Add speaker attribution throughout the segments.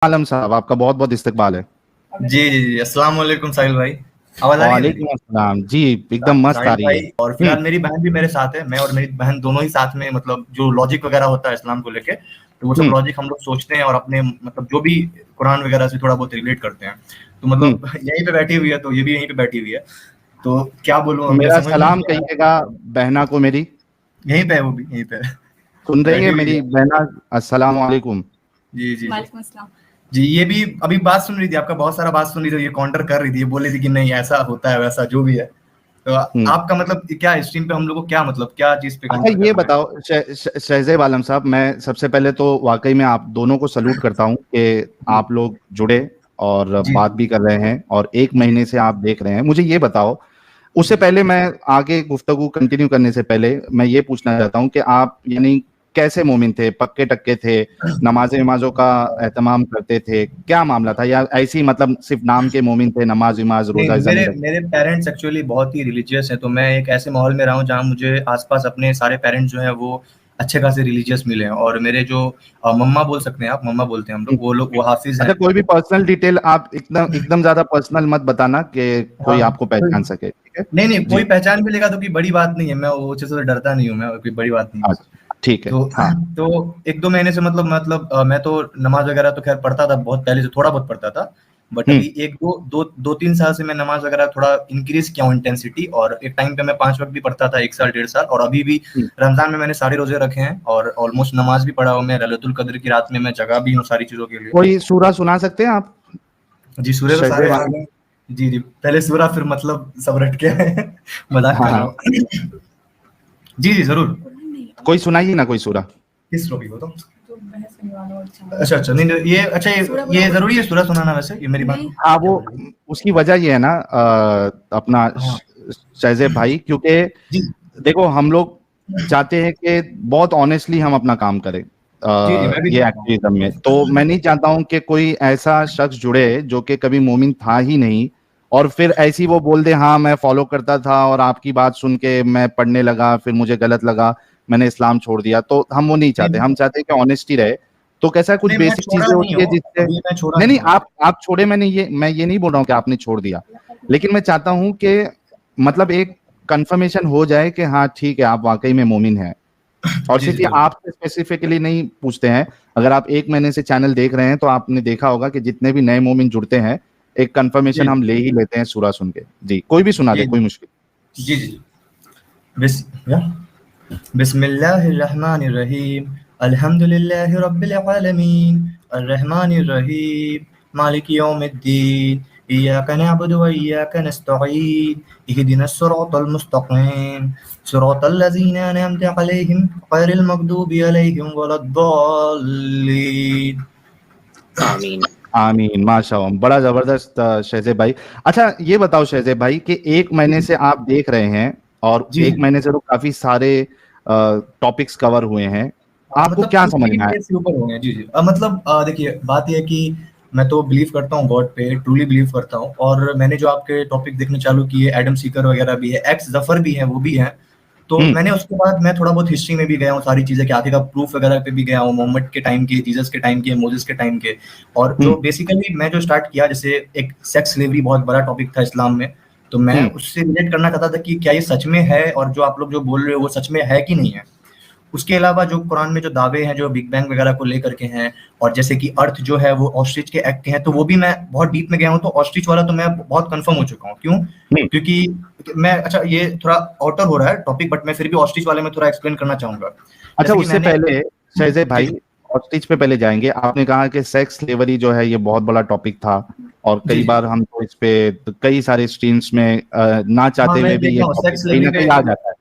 Speaker 1: आलम साहब, आपका बहुत बहुत इस्तकबाल है।
Speaker 2: जी जी जी, अस्सलाम वालेकुम साहिल भाई, आवाज आ रही है मेरी?
Speaker 1: वालेकुम अस्सलाम जी, एकदम मस्त आ
Speaker 2: साहिल
Speaker 1: रही है।
Speaker 2: भाई, और फिलहाल मेरी बहन भी मेरे साथ है। मैं और मेरी बहन दोनों ही साथ में, मतलब जो लॉजिक वगैरह होता है इस्लाम को लेके, तो वो सब
Speaker 1: हम्म
Speaker 2: लॉजिक हम लोग सोचते हैं और अपने मतलब जो भी कुरान वगैरह से थोड़ा बहुत रिलेट करते हैं। तो
Speaker 1: हम्म
Speaker 2: मतलब यहीं पे बैठी हुई है, तो ये भी यहीं पे बैठी हुई है। तो क्या बोलूं, अब मैं
Speaker 1: मेरा
Speaker 2: समझ नहीं
Speaker 1: सलाम
Speaker 2: आ रहा।
Speaker 1: कहिएगा बहना को मेरी।
Speaker 2: यहीं पे है, वो भी यहीं पे है,
Speaker 1: सुन रही
Speaker 2: बैठी
Speaker 1: है
Speaker 2: हुई
Speaker 1: मेरी
Speaker 2: है।
Speaker 1: बहना? अस्सलाम वालेकुम।
Speaker 2: जी जी वालेकुम अस्सलाम। जी, ये भी अभी बात सुन रही थी, आपका बहुत सारा बात सुन रही थी, ये काउंटर कर रही थी, ये बोल रही थी कि नहीं ऐसा होता है वैसा जो भी है। तो
Speaker 1: हम्म
Speaker 2: आपका मतलब क्या स्ट्रीम पे हम लोग को क्या मतलब क्या चीज पे
Speaker 1: अच्छा,
Speaker 2: काउंटर
Speaker 1: ये
Speaker 2: करना है?
Speaker 1: बताओ शहजेब आलम साहब, मैं सबसे पहले तो वाकई में आप दोनों को सलूट करता हूँ कि
Speaker 2: जी
Speaker 1: आप लोग जुड़े और
Speaker 2: जी
Speaker 1: बात भी कर रहे हैं और एक
Speaker 2: जी
Speaker 1: महीने से आप देख रहे हैं। मुझे ये बताओ, उससे
Speaker 2: जी।
Speaker 1: पहले मैं आगे गुफ्तगू कंटिन्यू करने से पहले मैं ये पूछना चाहता हूँ कि आप यानी कैसे मोमिन थे? पक्के टक्के थे? नमाज़ वमाज़ों का एहतमाम करते थे? क्या मामला था? या ऐसे ही मतलब सिर्फ नाम के मोमिन थे, नमाज वमाज
Speaker 2: नहीं,
Speaker 1: रोजा इज़ा नहीं
Speaker 2: मेरे
Speaker 1: रखते?
Speaker 2: मेरे पेरेंट्स एक्चुअली बहुत ही रिलीजियस हैं, तो मैं एक ऐसे माहौल में रहा हूँ जहाँ मुझे आसपास अपने सारे पेरेंट्स जो हैं वो अच्छे खासे रिलीजियस मिले हैं। और मेरे जो मम्मा बोल सकते हैं आप, मम्मा बोलते हैं हम
Speaker 1: हम्म,
Speaker 2: लोग, वो हाफिज
Speaker 1: अच्छा,
Speaker 2: हैं।
Speaker 1: कोई भी पर्सनल डिटेल आप एकदम एकदम ज्यादा पर्सनल मत बताना कि
Speaker 2: हाँ,
Speaker 1: कोई आपको पहचान सके, ठीक है?
Speaker 2: नहीं नहीं,
Speaker 1: जी।
Speaker 2: कोई पहचान भी लेगा तो कोई बड़ी बात नहीं है, मैं वो चीज़ से डरता नहीं हूँ, मैं कोई बड़ी बात नहीं है वो सब।
Speaker 1: अच्छा, ठीक है।
Speaker 2: तो
Speaker 1: हाँ।
Speaker 2: तो 1-2 महीने से मैं तो नमाज़ वगैरह तो ख़ैर पढ़ता था, बहुत पहले से थोड़ा बहुत पढ़ता था। बट
Speaker 1: हम्म
Speaker 2: अभी 2-3 साल से मैं नमाज़ वगैरह थोड़ा इंक्रीज़ किया हूँ इंटेंसिटी, और एक टाइम पे मैं 5 वक़्त भी पढ़ता था, 1 साल, 1.5 साल, और अभी भी
Speaker 1: हम्म।
Speaker 2: रमज़ान में मैंने सारे रोज़े रखे हैं और ऑलमोस्ट नमाज़ भी पढ़ा हूँ मैं, लैलतुल क़द्र की रात में मैं जगा भी हूँ सारी चीज़ों के लिए।
Speaker 1: कोई सूरा सुना सकते हैं आप
Speaker 2: जी, सूरे तो सारे
Speaker 1: शहजेब
Speaker 2: आ
Speaker 1: आलम?
Speaker 2: गए। जी, जी, पहले सूरा फिर मतलब सब रट के आए। मज़ाक
Speaker 1: हाँ
Speaker 2: कर रहा
Speaker 1: हाँ,
Speaker 2: हूँ। जी, जी, ज़रूर।
Speaker 1: कोई सुनाइए ना कोई सूरा।
Speaker 2: किस टॉपिक को तो? अच्छा, अच्छा, नहीं, नहीं, ये अच्छा, ये ज़रूरी है सूरा सुनाना वैसे? ये मेरी बात
Speaker 1: हाँ,
Speaker 2: क्या
Speaker 1: वो
Speaker 2: बोल रहे हैं?
Speaker 1: उसकी वजह ये है ना, अपना
Speaker 2: हाँ,
Speaker 1: शहजेब भाई, क्योंकि
Speaker 2: जी,
Speaker 1: देखो हम लोग चाहते हैं कि बहुत ऑनेस्टली हम अपना काम करें
Speaker 2: जी, जी, मैं भी
Speaker 1: ये
Speaker 2: चाहता हूँ।
Speaker 1: एक्टिविज्म में। तो मैं नहीं चाहता हूं कि कोई ऐसा शख्स जुड़े जो कि कभी मोमिन था ही नहीं और फिर ऐसी वो बोल दे हाँ मैं फॉलो करता था और आपकी बात सुन के मैं पढ़ने लगा, फिर मुझे गलत लगा, मैंने इस्लाम छोड़ दिया। तो हम वो नहीं चाहते,
Speaker 2: नहीं,
Speaker 1: हम चाहते हैं कि ऑनेस्टी रहे। तो कैसा है, कुछ
Speaker 2: नहीं, मैं
Speaker 1: बेसिक
Speaker 2: छोड़ा
Speaker 1: चीजें
Speaker 2: नहीं
Speaker 1: होती है
Speaker 2: हूँ,
Speaker 1: जिससे
Speaker 2: अभी मैं छोड़ा
Speaker 1: नहीं
Speaker 2: नहीं
Speaker 1: नहीं,
Speaker 2: हूँ।
Speaker 1: आप छोड़े, मैं ये नहीं बोल रहा हूँ कि आपने छोड़ दिया, लेकिन मैं चाहता हूं कि मतलब एक कंफर्मेशन हो जाए कि हाँ ठीक है, आप वाकई में मोमिन हैं। और
Speaker 2: जी,
Speaker 1: सिर्फ
Speaker 2: जी,
Speaker 1: ये
Speaker 2: ज़रूर।
Speaker 1: आपसे स्पेसिफिकली नहीं पूछते हैं। अगर आप एक महीने से चैनल देख रहे हैं तो आपने देखा होगा कि जितने भी नए मोमिन जुड़ते हैं, एक कंफर्मेशन
Speaker 2: जी,
Speaker 1: हम ले ही लेते हैं सूरा सुन के। जी, कोई भी सुना दे,
Speaker 2: जी,
Speaker 1: कोई मुश्किल।
Speaker 2: जी, जी, जी। बिस क्या? बिस्मिल्लाहिर्रहमानिर्रहीम, अल्हम्दुलिल्लाहि रब्बिल आलमीन, अर्रहमानिर्रहीम, मालिकि यौमिद्दीन, इय्याका नअबुदु व इय्याका नस्तईन, इहदिनस सिरातल मुस्तकीम, सिरातल लज़ीना अनअमता अलैहिम गैरिल मग़दूबि अलैहिम वलद्दाल्लीन। आमीन।
Speaker 1: आमीन, माशाअल्लाह, बड़ा जबरदस्त शहजेब भाई। अच्छा, ये बताओ शहजेब भाई कि एक महीने से आप देख रहे हैं और
Speaker 2: जी,
Speaker 1: एक
Speaker 2: जी।
Speaker 1: महीने से तो काफी सारे टॉपिक्स कवर हुए हैं, आपको
Speaker 2: मतलब
Speaker 1: क्या समझ में आया?
Speaker 2: 50 से ऊपर हो गए। जी, जी। देखिए, बात ये है कि मैं तो बिलीव करता हूँ गॉड पे, ट्रूली बिलीव करता हूँ, और मैंने जो आपके टॉपिक देखने चालू किए, एडम सीकर वगैरह भी है, एक्स ज़फ़र भी हैं, वो भी हैं। तो
Speaker 1: हम्म
Speaker 2: मैंने उसके बाद मैं थोड़ा बहुत हिस्ट्री में भी गया हूँ, सारी चीज़ें के आगे का प्रूफ वगैरह पे भी गया हूँ, मोहम्मद के टाइम के, जीसस के टाइम के, मोसेस के टाइम के। और जो
Speaker 1: हम्म
Speaker 2: बेसिकली मैं जो स्टार्ट किया, जैसे एक सेक्स स्लेवरी बहुत बड़ा टॉपिक था इस्लाम में, तो मैं
Speaker 1: हम्म
Speaker 2: उससे रिलेट करना चाहता था कि क्या ये सच में है, और जो आप लोग जो बोल रहे हो वो सच में है कि नहीं है। उसके अलावा जो कुरान में जो दावे हैं, जो बिग बैंग वगैरह को लेकर के हैं, और जैसे कि अर्थ जो है वो ऑस्ट्रिच के एक्ट के हैं, तो वो भी मैं बहुत डीप में गया हूँ। तो ऑस्ट्रिच वाला तो मैं बहुत कंफर्म हो चुका हूँ। क्यों?
Speaker 1: हम्म।
Speaker 2: क्योंकि मैं, अच्छा, ये थोड़ा आउटर हो रहा है टॉपिक, बट मैं फिर भी ऑस्ट्रिच वाले में थोड़ा एक्सप्लेन करना चाहूंगा।
Speaker 1: अच्छा,
Speaker 2: जैसे कि
Speaker 1: उससे
Speaker 2: मैंने
Speaker 1: पहले शहजेब
Speaker 2: जी,
Speaker 1: भाई, हॉस्टेज पे पहले जाएंगे। आपने कहा कि सेक्स स्लेवरी जो है ये बहुत बड़ा टॉपिक था और
Speaker 2: जी,
Speaker 1: कई
Speaker 2: जी,
Speaker 1: बार हम तो इस पे तो कई सारे स्ट्रीम्स में ना
Speaker 2: हाँ,
Speaker 1: चाहते
Speaker 2: मैं
Speaker 1: हुए भी ये
Speaker 2: देखा हूँ
Speaker 1: टॉपिक
Speaker 2: सेक्स
Speaker 1: कहीं
Speaker 2: स्लेवरी
Speaker 1: ना
Speaker 2: पे।
Speaker 1: कहीं आ जाता है।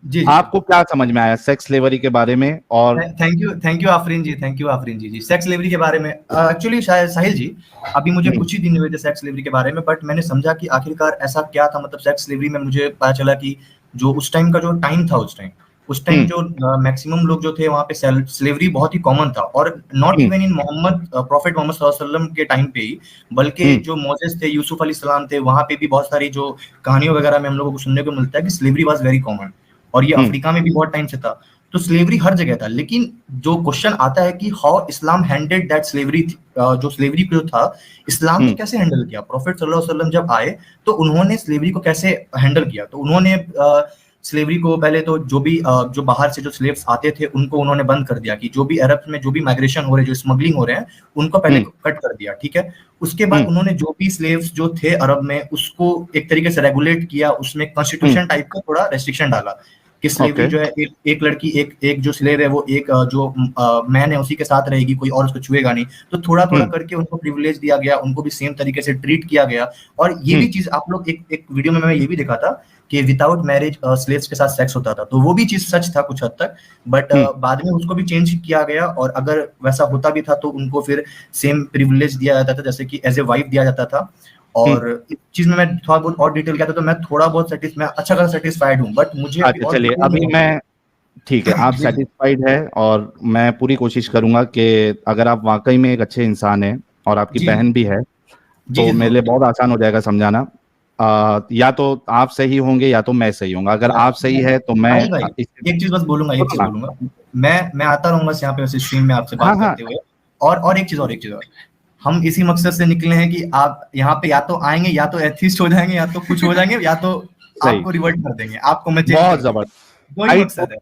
Speaker 2: जी, जी, जी।
Speaker 1: आपको क्या समझ में आया सेक्स स्लेवरी के बारे में? और
Speaker 2: thank you Afreen ji, thank you Afreen ji. जी, सेक्स स्लेवरी के बारे में एक्चुअली शायद साहिल जी, अभी मुझे
Speaker 1: हम्म
Speaker 2: कुछ ही दिन हुए थे सेक्स स्लेवरी के बारे में, बट मैंने समझा कि आखिरकार ऐसा क्या था। मतलब सेक्स स्लेवरी में मुझे पता चला कि जो उस टाइम का जो टाइम था, उस टाइम
Speaker 1: हम्म
Speaker 2: जो मैक्सिमम लोग जो थे वहाँ पे स्लेवरी बहुत ही कॉमन था, और not
Speaker 1: hmm
Speaker 2: even in Muhammad, prophet Muhammad सल्लल्लाहु अलैहि वसल्लम के टाइम पे ही, बल्कि
Speaker 1: हम्म
Speaker 2: जो मोसेस थे, यूसुफ अलैहिस्सलाम थे, वहाँ पे भी बहुत सारी जो कहानियों वगैरह में हम लोगों को सुनने को मिलता है कि स्लेवरी वाज वेरी कॉमन, और ये
Speaker 1: हम्म
Speaker 2: अफ्रीका में भी बहुत टाइम से था। तो स्लेवरी हर जगह था, लेकिन जो क्वेश्चन आता है कि how Islam handled that slavery, जो स्लेवरी जो था इस्लाम ने कैसे हैंडल किया। प्रॉफिट सल्लल्लाहु अलैहि वसल्लम जब आए तो उन्होंने स्लेवरी को कैसे हैंडल किया, तो उन्होंने स्लेवरी को पहले तो जो बाहर से जो स्लेव्स आते थे उनको उन्होंने बंद कर दिया, कि जो भी अरब में जो भी माइग्रेशन हो रहे, जो स्मगलिंग हो रहे हैं, उनको पहले कट कर दिया, ठीक है। उसके बाद उन्होंने जो भी स्लेव्स जो थे अरब में उसको एक तरीके से रेगुलेट किया, उसमें कॉन्स्टिट्यूशन टाइप का थोड़ा रेस्ट्रिक्शन डाला कि स्लेवरी जो है एक लड़की एक जो स्लेव है वो एक जो मैन है उसी के साथ रहेगी, कोई और उसको छुएगा नहीं। तो थोड़ा थोड़ा करके उनको प्रिविलेज दिया गया, उनको भी सेम तरीके से ट्रीट किया गया। और ये भी चीज आप लोग एक वीडियो में मैं ये भी देखा था कि विदाउट मैरिज स्लेव्स के साथ सेक्स होता था, तो वो भी चीज सच था कुछ हद तक, बट बाद में उसको भी चेंज किया गया। और अगर वैसा होता भी था तो उनको फिर सेम प्रिविलेज दिया जाता था, जैसे कि एज ए वाइफ दिया जाता था। और इस चीज में मैं थोड़ा बहुत और डिटेल किया था, तो मैं थोड़ा बहुत मैं अच्छा खासा सेटिस्फाइड हूँ, बट मुझे
Speaker 1: अच्छा चलिए अभी मैं, ठीक है आप सेटिस्फाइड है, और मैं पूरी कोशिश करूंगा कि अगर आप वाकई में एक अच्छे इंसान हैं और आपकी बहन भी है तो मेरे लिए बहुत आसान हो जाएगा समझाना। या तो आप सही होंगे या तो मैं सही होऊंगा। अगर आप सही है तो मैं
Speaker 2: एक चीज बस बोलूंगा, मैं आता रहूंगा यहाँ पे स्ट्रीम में आपसे बात करते हुए। और एक चीज और हम इसी मकसद से निकले हैं कि आप यहाँ पे या तो आएंगे या तो एथिस्ट हो जाएंगे या तो कुछ हो जाएंगे या तो आपको रिवर्ट कर देंगे, आपको मैं चेंज
Speaker 1: बहुत
Speaker 2: कर
Speaker 1: जबरदस्त,
Speaker 2: दो ही मकसद है।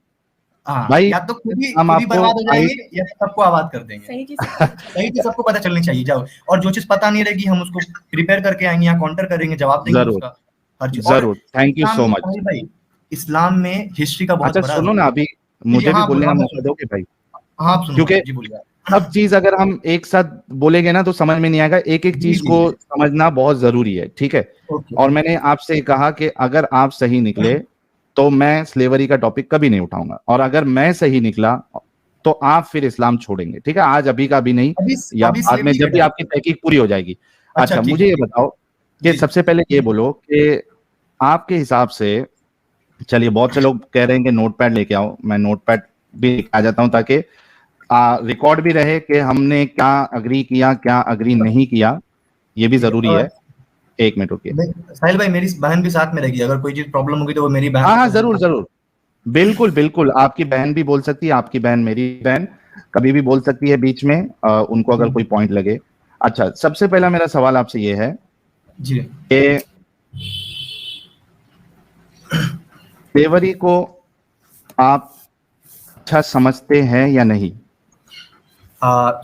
Speaker 2: हाँ, या तो खुद ही बर्बाद हो जाएंगे या सबको आबाद कर देंगे। सही चीज सबको पता चलनी चाहिए। जाओ, और जो चीज पता नहीं रहेगी हम उसको प्रिपेयर करके आएंगे या काउंटर करेंगे, जवाब देंगे उसका हर चीज।
Speaker 1: जरूर, थैंक यू सो मच
Speaker 2: भाई। इस्लाम में हिस्ट्री का बहुत बड़ा,
Speaker 1: सुनो ना, अभी मुझे भी बोलने का मौका दोगे भाई?
Speaker 2: हाँ,
Speaker 1: क्योंकि सब चीज अगर हम एक साथ बोलेंगे ना तो समझ में नहीं आएगा, एक एक चीज को समझना बहुत जरूरी है, ठीक है। और मैंने आपसे कहा कि अगर आप सही निकले तो मैं स्लेवरी का टॉपिक कभी नहीं उठाऊंगा, और अगर मैं सही निकला तो आप फिर इस्लाम छोड़ेंगे, ठीक है। आज अभी का भी नहीं, या बाद में जब भी आपकी तहकीक पूरी हो जाएगी। अच्छा मुझे ये बताओ कि सबसे पहले ये बोलो कि आपके हिसाब से, चलिए बहुत से लोग कह रहे हैं कि नोटपैड लेके आओ, मैं नोटपैड भी आ जाता हूं ताकि रिकॉर्ड भी रहे कि हमने क्या अग्री किया क्या अग्री नहीं किया, ये भी जरूरी है। एक मिनट रुकिए
Speaker 2: साहिल भाई, मेरी बहन भी साथ में रहेगी, अगर कोई चीज प्रॉब्लम होगी तो वो मेरी बहन।
Speaker 1: हाँ जरूर जरूर, बिल्कुल बिल्कुल, आपकी बहन भी बोल सकती है, आपकी बहन मेरी बहन कभी भी बोल सकती है बीच में, उनको अगर कोई पॉइंट लगे। अच्छा, सबसे पहला मेरा सवाल आपसे ये है
Speaker 2: जी
Speaker 1: कि स्लेवरी को आप अच्छा समझते हैं या नहीं?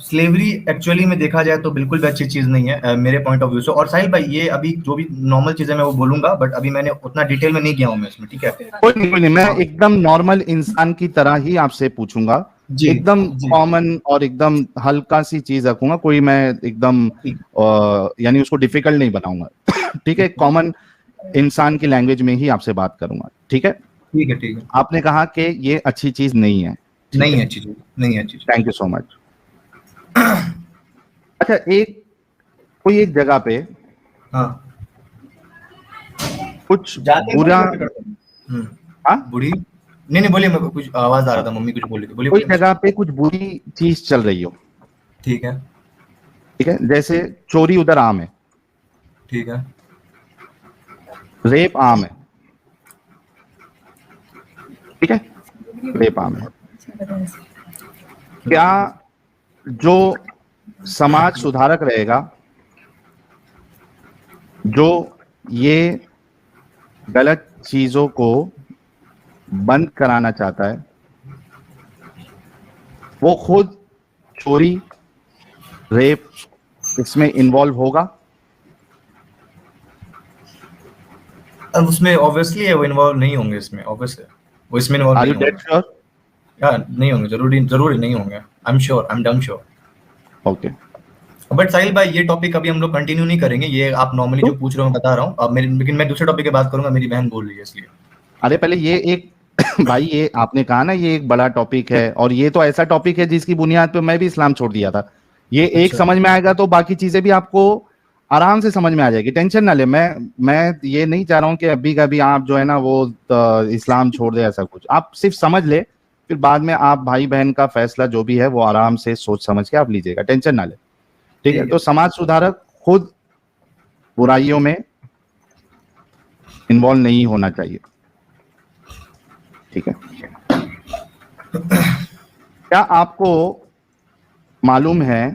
Speaker 2: स्लेवरी एक्चुअली में देखा जाए तो बिल्कुल भी अच्छी चीज नहीं है मेरे पॉइंट ऑफ व्यू से। और साहिल भाई, ये अभी जो भी नॉर्मल चीज है मैं वो बोलूंगा, बट अभी मैंने उतना डिटेल में नहीं गया हूँ मैं इसमें, ठीक है।
Speaker 1: कोई नहीं, मैं एकदम नॉर्मल इंसान की तरह ही आपसे पूछूंगा, एकदम कॉमन और एकदम हल्का सी चीज रखूंगा, कोई मैं एकदम यानी उसको डिफिकल्ट नहीं बनाऊंगा ठीक है। कॉमन इंसान की लैंग्वेज में ही आपसे बात करूंगा, ठीक है।
Speaker 2: ठीक है, ठीक है।
Speaker 1: आपने कहा कि ये अच्छी चीज नहीं है,
Speaker 2: नहीं है अच्छी चीज, नहीं है अच्छी चीज।
Speaker 1: Thank you so much. अच्छा, कोई एक जगह पे कुछ बुरा,
Speaker 2: बुरी नहीं बोलिए, मैं कुछ आवाज आ रहा था, मम्मी कुछ बोल रही थी, बोलिए।
Speaker 1: कोई जगह पे कुछ बुरी चीज चल रही हो,
Speaker 2: ठीक है,
Speaker 1: ठीक है, जैसे चोरी उधर आम है,
Speaker 2: ठीक है,
Speaker 1: रेप आम है, ठीक है, रेप आम है, क्या जो समाज सुधारक रहेगा, जो ये गलत चीजों को बंद कराना चाहता है, वो खुद चोरी रेप इसमें इन्वॉल्व होगा?
Speaker 2: अब उसमें ऑब्वियसली है वो इन्वॉल्व नहीं होंगे, इसमें ऑब्वियसली वो इसमें इन्वॉल्व नहीं होंगे। यार नहीं होंगे, जरूरी नहीं होंगे। I am sure, I am damn sure.
Speaker 1: Okay,
Speaker 2: but Sahil भाई, ये टॉपिक अभी हम लोग कंटिन्यू नहीं करेंगे, ये आप नॉर्मली जो पूछ रहे हो मैं बता रहा हूँ अब लेकिन मैं दूसरे टॉपिक की बात करूंगा, मेरी बहन बोल रही है इसलिए।
Speaker 1: अरे पहले ये एक भाई, ये आपने कहा ना ये एक बड़ा टॉपिक है, और ये तो ऐसा टॉपिक है जिसकी बुनियाद पे मैं भी इस्लाम छोड़ दिया था। ये एक समझ में आएगा तो बाकी चीजें भी आपको आराम से समझ में आ जाएगी, टेंशन ना ले। मैं ये नहीं चाह रहा हूँ कि अभी कभी आप जो है ना वो इस्लाम छोड़ दे, ऐसा कुछ। आप सिर्फ समझ ले, फिर बाद में आप भाई बहन का फैसला जो भी है वो आराम से सोच समझ के आप लीजिएगा, टेंशन ना ले, ठीक है। तो समाज सुधारक खुद बुराइयों में इन्वॉल्व नहीं होना चाहिए, ठीक है। क्या आपको मालूम है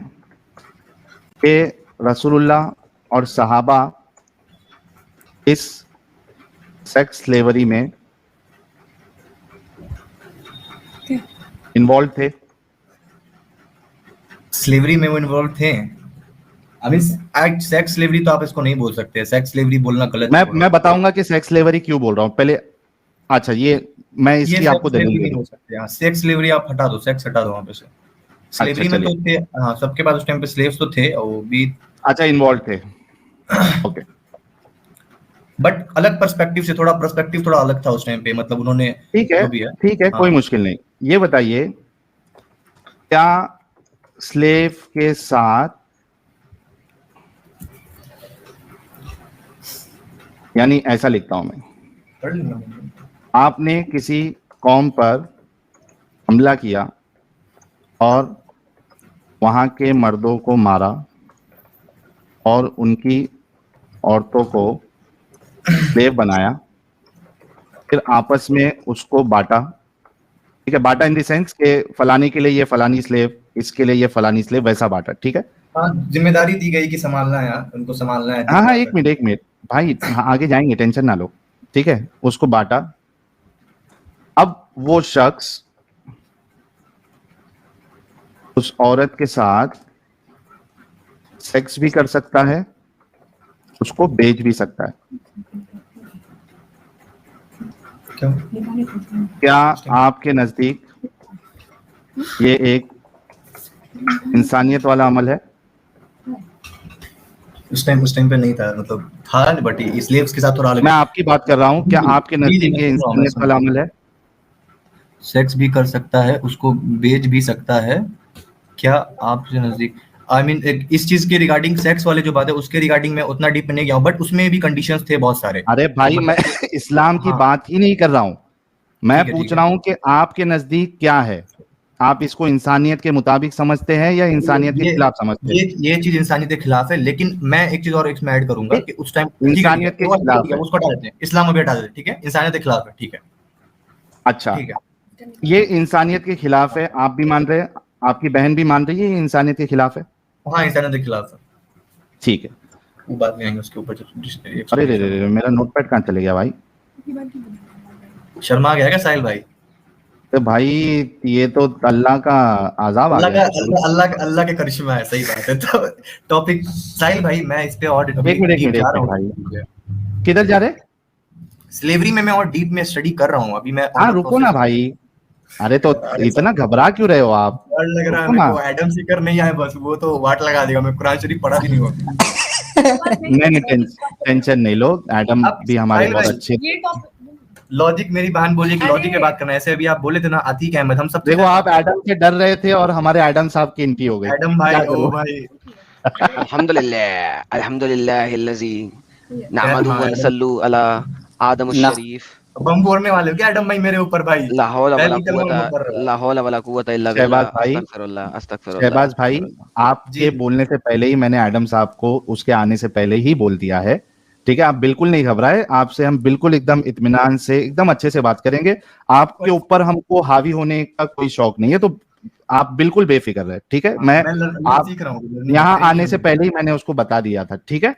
Speaker 1: कि रसूलुल्लाह और सहाबा इस सेक्स स्लेवरी में इन्वॉल्व थे?
Speaker 2: स्लेवरी में वो इन्वॉल्व थे? आई मीन सेक्स स्लेवरी तो आप इसको नहीं बोल सकते, सेक्स स्लेवरी बोलना गलत है थोड़ा।
Speaker 1: मैं बताऊंगा कि सेक्स स्लेवरी क्यों बोल रहा हूं पहले। अच्छा, ये मैं
Speaker 2: ये
Speaker 1: इसकी आपको
Speaker 2: सेक्स
Speaker 1: दलील
Speaker 2: स्लेवरी
Speaker 1: दे
Speaker 2: नहीं
Speaker 1: दूं।
Speaker 2: हो सकते। हाँ, सेक्स स्लेवरी आप हटा दो, सेक्स हटा दो वहां पे से।
Speaker 1: अच्छा
Speaker 2: स्लेवरी में तो
Speaker 1: चलिए,
Speaker 2: थे, हाँ, सबके पास उस टाइम पे स्लेव्स तो थे और वो भी,
Speaker 1: अच्छा इन्वॉल्व थे, ओके।
Speaker 2: बट अलग पर्सपेक्टिव से, थोड़ा पर्सपेक्टिव थोड़ा अलग था उस टाइम पे, मतलब उन्होंने
Speaker 1: ठीक है,
Speaker 2: जो भी है।
Speaker 1: ठीक है,
Speaker 2: हाँ,
Speaker 1: कोई मुश्किल नहीं। ये बताइए, क्या स्लेव के साथ, यानी ऐसा लिखता हूं मैं,
Speaker 2: पढ़ लेना।
Speaker 1: आपने किसी कौम पर हमला किया और वहां के मर्दों को मारा और उनकी औरतों को स्लेव बनाया, फिर आपस में उसको बांटा। ठीक है, बांटा इन द सेंस के फलानी के लिए ये फलानी स्लेव, इसके लिए ये फलानी स्लेव, वैसा बांटा। ठीक है।
Speaker 2: हाँ, जिम्मेदारी दी गई कि संभालना है यार, उनको संभालना है,
Speaker 1: हाँ हाँ,
Speaker 2: देखभाल
Speaker 1: एक मिनट
Speaker 2: करनी
Speaker 1: एक मिनट भाई, हाँ, आगे जाएंगे, टेंशन ना लो। ठीक है, उसको बांटा। अब वो शख्स उस औरत के साथ सेक्स भी कर सकता है, उसको बेच भी सकता है।
Speaker 2: है। क्यों?
Speaker 1: क्या आपके नजदीक ये एक इंसानियत वाला अमल है?
Speaker 2: उस टाइम पे नहीं था, मतलब था, बट इसलिए उसके साथ थोड़ा अलग
Speaker 1: मैं
Speaker 2: है।
Speaker 1: आपकी बात कर रहा हूं, क्या आपके
Speaker 2: जी जी,
Speaker 1: नजदीक
Speaker 2: मैं
Speaker 1: ये
Speaker 2: सुन रहा हूँ, मैं
Speaker 1: इंसानियत
Speaker 2: सुन
Speaker 1: वाला
Speaker 2: रहा हूँ।
Speaker 1: अमल है?
Speaker 2: सेक्स भी कर सकता है, उसको बेच भी सकता है। क्या आपके नजदीक, आई मीन इस चीज के रिगार्डिंग, सेक्स वाले जो बात है उसके रिगार्डिंग मैं उतना डीप में नहीं गया हूँ, बट उसमें भी कंडीशंस थे बहुत सारे।
Speaker 1: अरे भाई, मैं
Speaker 2: मतलब
Speaker 1: इस्लाम की
Speaker 2: हाँ,
Speaker 1: बात ही नहीं कर रहा हूं। मैं
Speaker 2: ठीक है, ठीक
Speaker 1: पूछ
Speaker 2: है।
Speaker 1: रहा हूं कि आपके नजदीक क्या है? आप इसको इंसानियत के मुताबिक समझते हैं या इंसानियत के
Speaker 2: ये
Speaker 1: खिलाफ समझते हैं?
Speaker 2: ये चीज इंसानियत के खिलाफ है, लेकिन मैं एक चीज और इसमें ऐड करूंगा
Speaker 1: ये
Speaker 2: कि उस टाइम, ठीक है,
Speaker 1: इंसानियत के
Speaker 2: वो ठीक
Speaker 1: खिलाफ
Speaker 2: है,
Speaker 1: है।
Speaker 2: उसको हटा देते हैं, इस्लाम अभी हटा देते हैं, ठीक है, इंसानियत के खिलाफ है, ठीक है।
Speaker 1: अच्छा,
Speaker 2: ठीक है।
Speaker 1: ये इंसानियत के खिलाफ है, आप भी मान रहे हैं, आपकी बहन भी मान रही है ये इंसानियत के खिलाफ है?
Speaker 2: हाँ, इंसानियत के खिलाफ है।
Speaker 1: ठीक है।
Speaker 2: वो बात में आएंगे उसके ऊपर जब
Speaker 1: अरे रे रे
Speaker 2: एक्सप्लेनेशन
Speaker 1: रे,
Speaker 2: होगा।
Speaker 1: मेरा नोटपैड कहाँ चले गया भाई?
Speaker 2: शर्मा आ गया क्या साहिल भाई?
Speaker 1: तो भाई, ये तो अल्लाह का अजाब आ
Speaker 2: अल्लाह
Speaker 1: गया
Speaker 2: का,
Speaker 1: है शुरू।
Speaker 2: अल्लाह के करिश्मा है, सही बात है। तो टॉपिक, साहिल भाई, मैं इस पे और अभी
Speaker 1: एक
Speaker 2: डीप
Speaker 1: मिनट
Speaker 2: जा
Speaker 1: एक
Speaker 2: रहा
Speaker 1: मिनट भाई,
Speaker 2: हूँ।
Speaker 1: किधर जा रहे?
Speaker 2: स्लेवरी में मैं और डीप में स्टडी कर रहा हूँ, अभी मैं ऑन
Speaker 1: हाँ,
Speaker 2: द
Speaker 1: रुको ना
Speaker 2: प्रोसेस।
Speaker 1: भाई। अरे तो
Speaker 2: अरे
Speaker 1: इतना
Speaker 2: सब
Speaker 1: घबरा क्यों रहे हो आप?
Speaker 2: डर लग रहा है
Speaker 1: रुको
Speaker 2: मेरे
Speaker 1: ना।
Speaker 2: को, एडम सीकर नहीं आए बस, वो तो वाट लगा देगा, मैं कुरान शरीफ पढ़ा भी नहीं हूँ।
Speaker 1: नहीं नहीं, टेंशन नहीं लो, एडम
Speaker 2: अब
Speaker 1: भी हमारे
Speaker 2: साहिल
Speaker 1: बहुत
Speaker 2: भाई,
Speaker 1: अच्छे।
Speaker 2: लॉजिक, मेरी बहन बोली कि लॉजिक पे बात करना है, ऐसे अभी आप बोले थे ना अतीक अहमद, हम सब
Speaker 1: देखो,
Speaker 2: चीजें,
Speaker 1: आप एडम से डर रहे थे और हमारे एडम साहब की एंट्री हो गई,
Speaker 2: एडम
Speaker 1: क्या
Speaker 2: भाई, ओ
Speaker 1: करूं?
Speaker 2: भाई,
Speaker 3: अल्हम्दुलिल्लाह अल्हम्दुलिल्लाहिल्लज़ी
Speaker 2: खैर,
Speaker 3: नहमदुहु
Speaker 2: हाँ
Speaker 3: व
Speaker 2: एडम,
Speaker 3: नसल्लु अला आदम
Speaker 4: ना
Speaker 3: शरीफ
Speaker 2: बम फोड़ने वाले हो क्या एडम भाई मेरे ऊपर भाई?
Speaker 3: ला हौला वला
Speaker 2: पहली कलमा
Speaker 3: कुव्वता
Speaker 2: में पढ़ रहा है।
Speaker 3: ला हौला वला कुव्वता इल्ला
Speaker 1: शहबाज
Speaker 3: बिल्लाह
Speaker 1: भाई,
Speaker 3: अस्तगफिरुल्लाह अस्तगफिरुल्लाह
Speaker 1: शहबाज भाई,
Speaker 3: अस्तगफिरुल्लाह।
Speaker 2: जी
Speaker 1: आपके बोलने से पहले ही मैंने एडम साहब को उसके आने से पहले ही बोल दिया है। ठीक है, आप बिल्कुल नहीं घबराए, आपसे हम बिल्कुल एकदम इत्मीनान से, एकदम अच्छे से बात करेंगे। आपके ऊपर हमको हावी होने का कोई शौक नहीं है, तो आप बिल्कुल बेफिक्र रहे। ठीक है,
Speaker 2: हाँ,
Speaker 1: मैं
Speaker 2: मैं लर्न
Speaker 1: आप
Speaker 2: सीख रहा हूँ, लर्निंग
Speaker 1: यहाँ
Speaker 2: ट्रेनिंग
Speaker 1: आने
Speaker 2: है
Speaker 1: से
Speaker 2: मेरी।
Speaker 1: पहले ही मैंने उसको बता दिया था। ठीक है।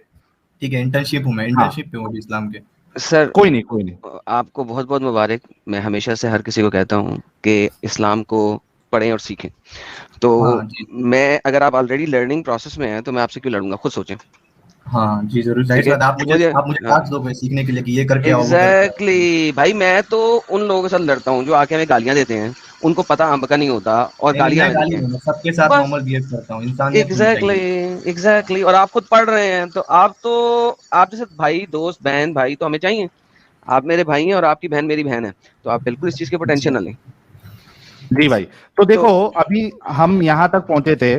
Speaker 2: ठीक है, इंटर्नशिप हूँ मैं,
Speaker 1: हाँ,
Speaker 2: इंटर्नशिप पे हूँ अभी इस्लाम के।
Speaker 3: सर,
Speaker 1: कोई नहीं कोई नहीं।
Speaker 3: आपको बहुत बहुत मुबारक। मैं हमेशा से हर किसी को कहता हूँ कि इस्लाम को पढ़ें और सीखें। तो
Speaker 2: हाँ जी,
Speaker 3: मैं, अगर आप ऑलरेडी लर्निंग प्रोसेस में हैं तो मैं आपसे क्यों लड़ूंगा, खुद सोचें।
Speaker 2: हाँ जी, जरूर, जाहिर
Speaker 3: ठीक
Speaker 2: सी
Speaker 3: है,
Speaker 2: बात है,
Speaker 3: मुझे,
Speaker 2: आप मुझे
Speaker 3: हाँ,
Speaker 2: टास्क दोगे सीखने के लिए कि ये करके आओ, वो करके आओ।
Speaker 3: एग्जैक्टली भाई, मैं तो उन लोगों के साथ लड़ता हूँ जो आके हमें गालियां देते हैं, उनको पता अंब का नहीं होता और
Speaker 2: नहीं नहीं,
Speaker 3: गालियां
Speaker 2: मैं
Speaker 3: हमें देते
Speaker 2: गाली
Speaker 3: हैं।
Speaker 2: नहीं, मैं सबके साथ
Speaker 3: बस,
Speaker 2: नॉर्मल बिहेव करता हूँ, इंसानियत होनी
Speaker 3: एग्जैक्टली
Speaker 2: चाहिए।
Speaker 3: एग्जैक्टली, और आप खुद पढ़ रहे हैं तो आप जैसे भाई, दोस्त, बहन, भाई तो हमें चाहिए। आप मेरे भाई हैं और आपकी बहन मेरी बहन है, तो आप बिल्कुल इस चीज के ऊपर टेंशन
Speaker 2: जी
Speaker 3: ना लें।
Speaker 1: जी भाई, तो
Speaker 3: तो
Speaker 1: देखो, अभी हम यहाँ तक पहुंचे थे,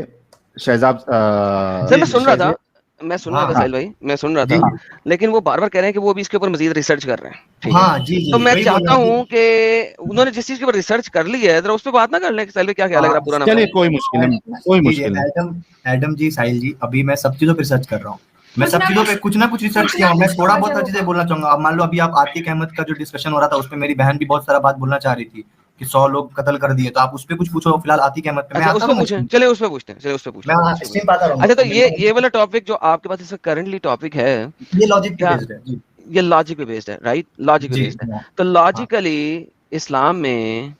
Speaker 1: शहजाद
Speaker 3: सर,
Speaker 2: जी जी
Speaker 1: शहजाद।
Speaker 3: मैं सुन रहा
Speaker 2: हाँ
Speaker 3: था
Speaker 2: हाँ
Speaker 3: साहिल भाई, मैं सुन रहा
Speaker 2: जी
Speaker 3: था, लेकिन वो बार बार कह रहे हैं कि वो भी इसके ऊपर मजीद रिसर्च कर रहे हैं। ठीक है,
Speaker 2: हाँ जी
Speaker 3: तो
Speaker 2: जी,
Speaker 3: मैं
Speaker 2: वही बोल
Speaker 3: चाहता
Speaker 2: रहा हूँ
Speaker 3: हूँ
Speaker 2: कि
Speaker 3: कि उन्होंने जिस चीज के ऊपर रिसर्च कर ली है, जरा उस पर बात ना कर लें कि साहिल भाई क्या ख्याल है, अगर आप बुरा ना
Speaker 1: चलिए,
Speaker 3: माने।
Speaker 1: कोई मुश्किल नहीं, कोई
Speaker 2: जी जी,
Speaker 1: मुश्किल नहीं।
Speaker 2: एडम, एडम जी, साहिल जी, अभी मैं सब चीजों पे रिसर्च कर रहा हूँ, मैं सब चीजों पे कुछ ना कुछ रिसर्च किया हूँ, मैं थोड़ा बहुत हर चीजें बोलना चाहूंगा। अब मान लो अभी आप आतिक अहमद का जो डिस्कशन हो रहा था, उसमें मेरी बहन भी बहुत सारा बात बोलना चाह रही थी, कि 100 लोग कत्ल कर दिए, तो आप उस पे कुछ पूछो फिलहाल आतिक अहमद पे। मैं
Speaker 3: अच्छा
Speaker 2: आता
Speaker 3: उस पे
Speaker 2: हूँ
Speaker 3: पूछें, चलिए उस पे पूछते हैं, चलिए उस पे पूछते
Speaker 2: मैं
Speaker 3: हैं।
Speaker 2: स्ट्रीम पे आता रहूंगा।
Speaker 3: अच्छा तो
Speaker 2: मेरे
Speaker 3: ये
Speaker 2: को
Speaker 3: वाला टॉपिक जो आपके पास इसका करंटली टॉपिक है,
Speaker 2: ये लॉजिक पे
Speaker 3: क्या
Speaker 2: बेस्ड है जी।
Speaker 3: ये लॉजिक पे बेस्ड है, राइट? लॉजिक पे
Speaker 2: जी
Speaker 3: बेस्ड है।
Speaker 2: हाँ।
Speaker 3: तो
Speaker 2: हाँ।
Speaker 3: लॉजिकली इस्लाम में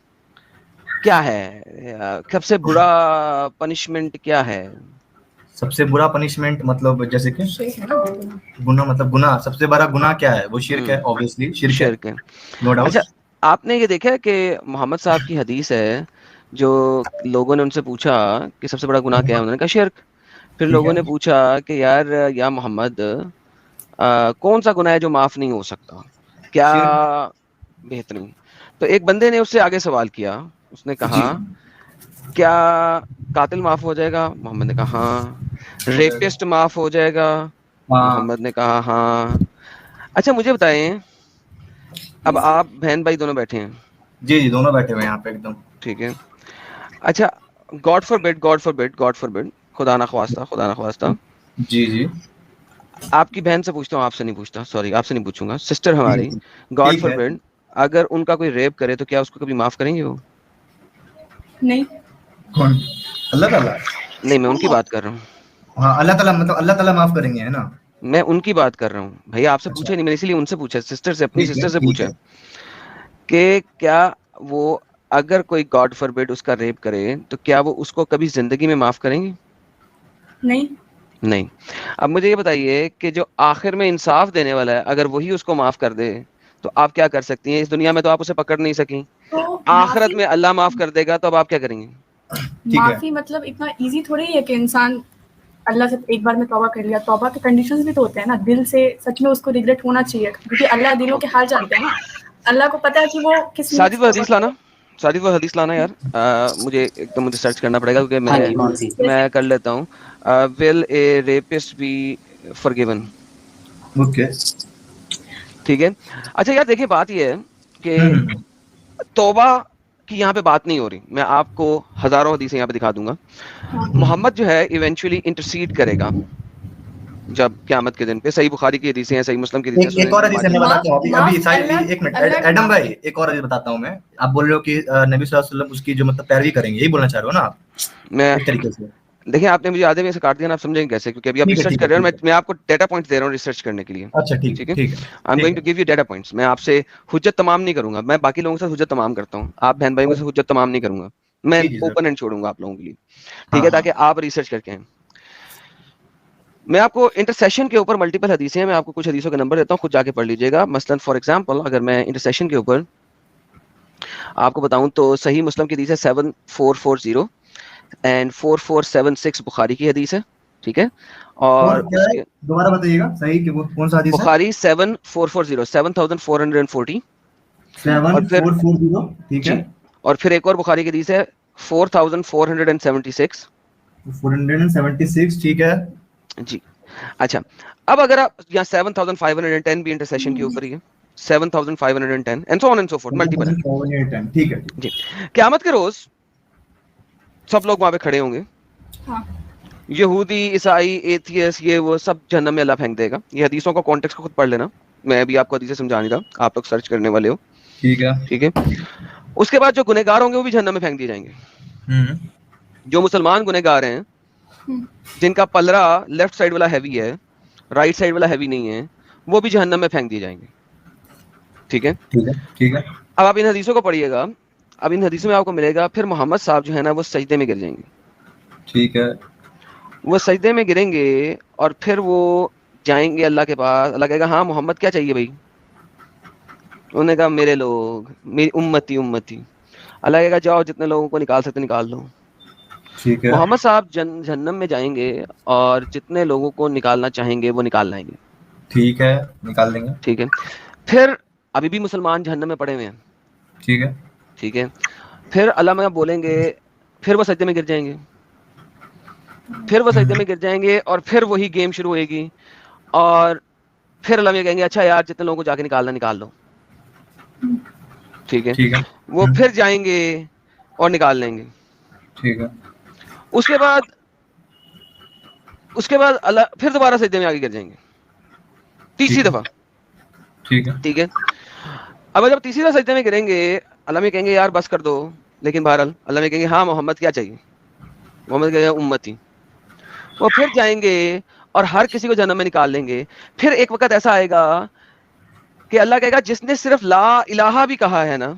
Speaker 3: क्या है, सबसे बुरा पनिशमेंट क्या है?
Speaker 2: सबसे बुरा पनिशमेंट मतलब जैसे कि गुनाह, मतलब गुनाह, सबसे बड़ा गुनाह क्या है? वो शिर्क है, ऑब्वियसली शिर्क है,
Speaker 3: शिर्क है।
Speaker 2: No doubt.
Speaker 3: अच्छा, आपने ये देखा है कि मोहम्मद साहब की हदीस है, जो लोगों ने उनसे पूछा कि सबसे बड़ा गुनाह क्या है, उन्होंने कहा शिर्क। फिर
Speaker 2: ठीक
Speaker 3: लोगों
Speaker 2: है।
Speaker 3: ने पूछा कि यार या मोहम्मद कौन सा गुनाह है जो माफ नहीं हो सकता? क्या
Speaker 2: शिर्क।
Speaker 3: बेहतरीन। तो एक बंदे ने उससे आगे सवाल किया, उसने कहा
Speaker 2: जी
Speaker 3: क्या कातिल माफ हो जाएगा? मोहम्मद ने कहा हाँ।
Speaker 2: हो जाएगा।
Speaker 3: रेपिस्ट माफ हो जाएगा?
Speaker 2: हाँ
Speaker 3: मोहम्मद ने कहा हाँ। अच्छा मुझे बताएं, अब आप बहन भाई दोनों बैठे हैं,
Speaker 2: जी जी, दोनों बैठे हुए हैं यहाँ पे एकदम।
Speaker 3: ठीक है? अच्छा, God forbid, God forbid, God forbid, खुदा ना ख्वास्ता, खुदा ना ख्वास्ता,
Speaker 2: जी जी।
Speaker 3: आपकी बहन से पूछता हूँ, आपसे नहीं पूछता, सॉरी आपसे नहीं पूछूंगा, सिस्टर
Speaker 2: ठीक
Speaker 3: हमारी,
Speaker 2: है।
Speaker 3: गॉड
Speaker 2: ठीक है।
Speaker 3: फॉरबिड, अगर उनका कोई रेप करे तो क्या उसको कभी माफ करेंगे वो?
Speaker 4: नहीं।
Speaker 2: कौन? अल्लाह ताला?
Speaker 3: नहीं, मैं उनकी बात कर रहा हूँ,
Speaker 2: हाँ, अल्लाह ताला, मतलब अल्लाह ताला माफ करेंगे, है ना?
Speaker 3: मैं उनकी बात कर रहा हूँ भैया, आपसे
Speaker 2: अच्छा।
Speaker 3: पूछा नहीं मैंने, इसीलिए उनसे पूछा, सिस्टर से, अपनी
Speaker 2: ठीक है।
Speaker 3: सिस्टर से
Speaker 2: ठीक
Speaker 3: पूछा
Speaker 2: है।
Speaker 3: कि क्या वो, अगर कोई गॉड फॉरबिड उसका रेप करे तो क्या वो उसको कभी जिंदगी में माफ करेंगे?
Speaker 4: नहीं।
Speaker 3: नहीं। अब मुझे ये बताइए कि जो आखिर में इंसाफ देने वाला है, अगर वही उसको माफ कर दे तो आप क्या कर सकती हैं? इस दुनिया में तो आप उसे पकड़ नहीं सकी,
Speaker 4: तो
Speaker 3: आखिरत में अल्लाह माफ कर देगा, तो अब आप क्या करेंगे?
Speaker 2: ठीक है।
Speaker 4: माफी मतलब इतना इजी थोड़ी है कि इंसान अल्लाह से एक बार में तौबा कर लिया। तौबा के कंडीशंस भी तो होते हैं ना, दिल से सच में उसको रिग्रेट होना चाहिए, क्योंकि अल्लाह दिलों के हाल जानते हैं ना। अल्लाह को पता है कि वो किस नीयत
Speaker 3: साजिद
Speaker 4: से
Speaker 3: वो
Speaker 4: तौबा
Speaker 3: हदीस लाना,
Speaker 4: करे।
Speaker 3: साजिद वो हदीस लाना यार, मुझे एकदम मुझे सर्च करना पड़ेगा क्योंकि
Speaker 5: हाँ जी, कौन सी?
Speaker 3: मैं कर लेता हूँ। Will A rapist be forgiven?
Speaker 2: Okay.
Speaker 3: ठीक है। अच्छा यार देखिए, बात ये है कि
Speaker 2: हम्म।
Speaker 3: तौबा की यहाँ पे बात नहीं हो रही, मैं आपको हजारों हदीसें यहाँ पे दिखा दूंगा।
Speaker 4: हाँ।
Speaker 3: मोहम्मद जो है इवेंचुअली इंटरसीड करेगा जब क़यामत के दिन पे, सही बुखारी की हदीसें हैं, सही मुस्लिम की हदीसें,
Speaker 2: एक और
Speaker 3: सुनन
Speaker 2: हदीस
Speaker 3: इब्न
Speaker 2: मैं
Speaker 3: माजा।
Speaker 2: बताता हूँ अभी
Speaker 4: माफ
Speaker 2: अभी साहिब,
Speaker 4: अल्लाह
Speaker 2: एक मिनट
Speaker 4: अल्लाह के
Speaker 2: एडम
Speaker 4: माफ।
Speaker 2: भाई, एक और हदीस बताता हूँ मैं। आप बोल रहे हो कि नबी सल्लल्लाहु अलैहि वसल्लम उसकी जो मतलब पैरवी करेंगे, यही बोलना चाह रहे हो ना आप?
Speaker 3: मैं
Speaker 2: एक तरीके से।
Speaker 3: देखिए, आपने मुझे आधे में से काट दिया ना, आप समझेंगे कैसे? क्योंकि अभी आप
Speaker 2: ठीक है।
Speaker 3: रिसर्च
Speaker 2: ठीक
Speaker 3: कर
Speaker 2: है।
Speaker 3: रहे हो और
Speaker 2: ठीक है।
Speaker 3: मैं आपको डेटा पॉइंट्स दे रहा हूँ रिसर्च करने के लिए,
Speaker 2: अच्छा ठीक
Speaker 3: ठीक
Speaker 2: है।
Speaker 3: है?
Speaker 2: ठीक है।
Speaker 3: आई एम
Speaker 2: ठीक
Speaker 3: गोइंग टू
Speaker 2: है।
Speaker 3: Give you data points. मैं आपसे हुज्जत तमाम नहीं करूंगा, मैं बाकी लोगों के साथ हुज्जत तमाम करता हूँ, आप बहन भाइयों के साथ हुज्जत तमाम नहीं करूंगा, मैं
Speaker 2: जी जी सर।
Speaker 3: ओपन एंड छोड़ूंगा आप लोगों के लिए, ठीक
Speaker 2: हाँ
Speaker 3: है?
Speaker 2: हाँ।
Speaker 3: ताकि आप रिसर्च करके आए। मैं आपको इंटरसेशन के ऊपर मल्टीपल हदीसें हैं, मैं आपको कुछ हदीसों के नंबर देता हूँ, खुद जाके पढ़ लीजिएगा। मसलन फॉर एग्जांपल, अगर मैं इंटरसेशन के ऊपर आपको बताऊं तो सही मुस्लिम की हदीस है 7440 एंड 4476 बुखारी की हदीस है, ठीक है?
Speaker 2: और
Speaker 3: और
Speaker 2: क्या है?
Speaker 3: उसके
Speaker 2: दोबारा बताइएगा सही कि वो कौन सा हदीस है?
Speaker 3: बुखारी 7440 7440, और फिर
Speaker 2: 7440। ठीक है।
Speaker 3: जी, और फिर एक और बुखारी की हदीस है 4476
Speaker 2: 476। ठीक है।
Speaker 3: जी। अच्छा, अब अगर आप यहाँ 7510 भी इंटरसेशन के ऊपर ही है, 7510 and so on and so fourth, multiple है
Speaker 2: 7410। ठीक है।
Speaker 3: जी। क़यामत के रोज सब लोग वहां पे खड़े होंगे,
Speaker 4: हाँ।
Speaker 3: यहूदी, ईसाई, एथियस, ये वो सब जहन्नम में अल्लाह फेंक देगा। ये हदीसों का कॉन्टेक्स्ट को खुद पढ़ लेना, मैं अभी आपको हदीसें समझा नहीं रहा, आप लोग सर्च करने वाले हो,
Speaker 2: ठीक है।
Speaker 3: ठीक है? उसके बाद जो गुनहगार होंगे वो भी जहन्नम में फेंक दिए जाएंगे।
Speaker 2: हम्म।
Speaker 3: जो मुसलमान गुनहगार हैं,
Speaker 4: हम्म।
Speaker 3: जिनका पलरा लेफ्ट साइड वाला हैवी है, राइट साइड वाला हैवी नहीं है, वो भी जहन्नम में फेंक दिए जाएंगे, ठीक है?
Speaker 2: ठीक है। ठीक है।
Speaker 3: अब आप इन हदीसों को पढ़िएगा, अब इन हदीसों में आपको मिलेगा फिर मोहम्मद साहब जो है ना वो सजदे में गिर जाएंगे,
Speaker 2: ठीक है।
Speaker 3: वो सजदे में गिरेंगे और फिर वो जाएंगे अल्लाह के पास। अल्लाह कहेगा हाँ मोहम्मद क्या चाहिए भाई? उन्होंने कहा मेरे लोग, मेरी उम्मती उम्मती। अल्लाह कहेगा जाओ जितने लोगों को निकाल सकते निकाल लो।
Speaker 2: ठीक है।
Speaker 3: मोहम्मद साहब जहन्नम में जाएंगे और जितने लोगों को निकालना चाहेंगे वो निकाल लाएंगे,
Speaker 2: ठीक है। निकाल देंगे।
Speaker 3: ठीक है? फिर अभी भी मुसलमान जहन्नम में पड़े हुए हैं,
Speaker 2: ठीक है।
Speaker 3: ठीक है? फिर अल्लाह में बोलेंगे, फिर वो सजदे में गिर जाएंगे, फिर वो सजदे में गिर जाएंगे और फिर वही गेम शुरू होएगी, और फिर अल्लाह में कहेंगे अच्छा यार जितने लोगों को जाके निकालना निकाल लो, ठीक है?
Speaker 2: ठीक है।
Speaker 3: वो फिर जाएंगे और निकाल लेंगे।
Speaker 2: ठीक है।
Speaker 3: उसके बाद अल्लाह फिर दोबारा सजदे में आगे गिर जाएंगे, तीसरी
Speaker 2: ठीक है।
Speaker 3: दफा,
Speaker 2: ठीक है।
Speaker 3: ठीक है? अब जब तीसरी दफा सजदे में गिरेंगे, अल्लाह में कहेंगे यार बस कर दो, लेकिन बहरहाल अल्लाह में कहेंगे हाँ मोहम्मद क्या चाहिए, मोहम्मद कहेगा उम्मती। वो फिर जाएंगे और हर किसी को जहन्नम में निकाल लेंगे। फिर एक वक्त ऐसा आएगा कि अल्लाह कहेगा जिसने सिर्फ ला इलाहा भी कहा है ना,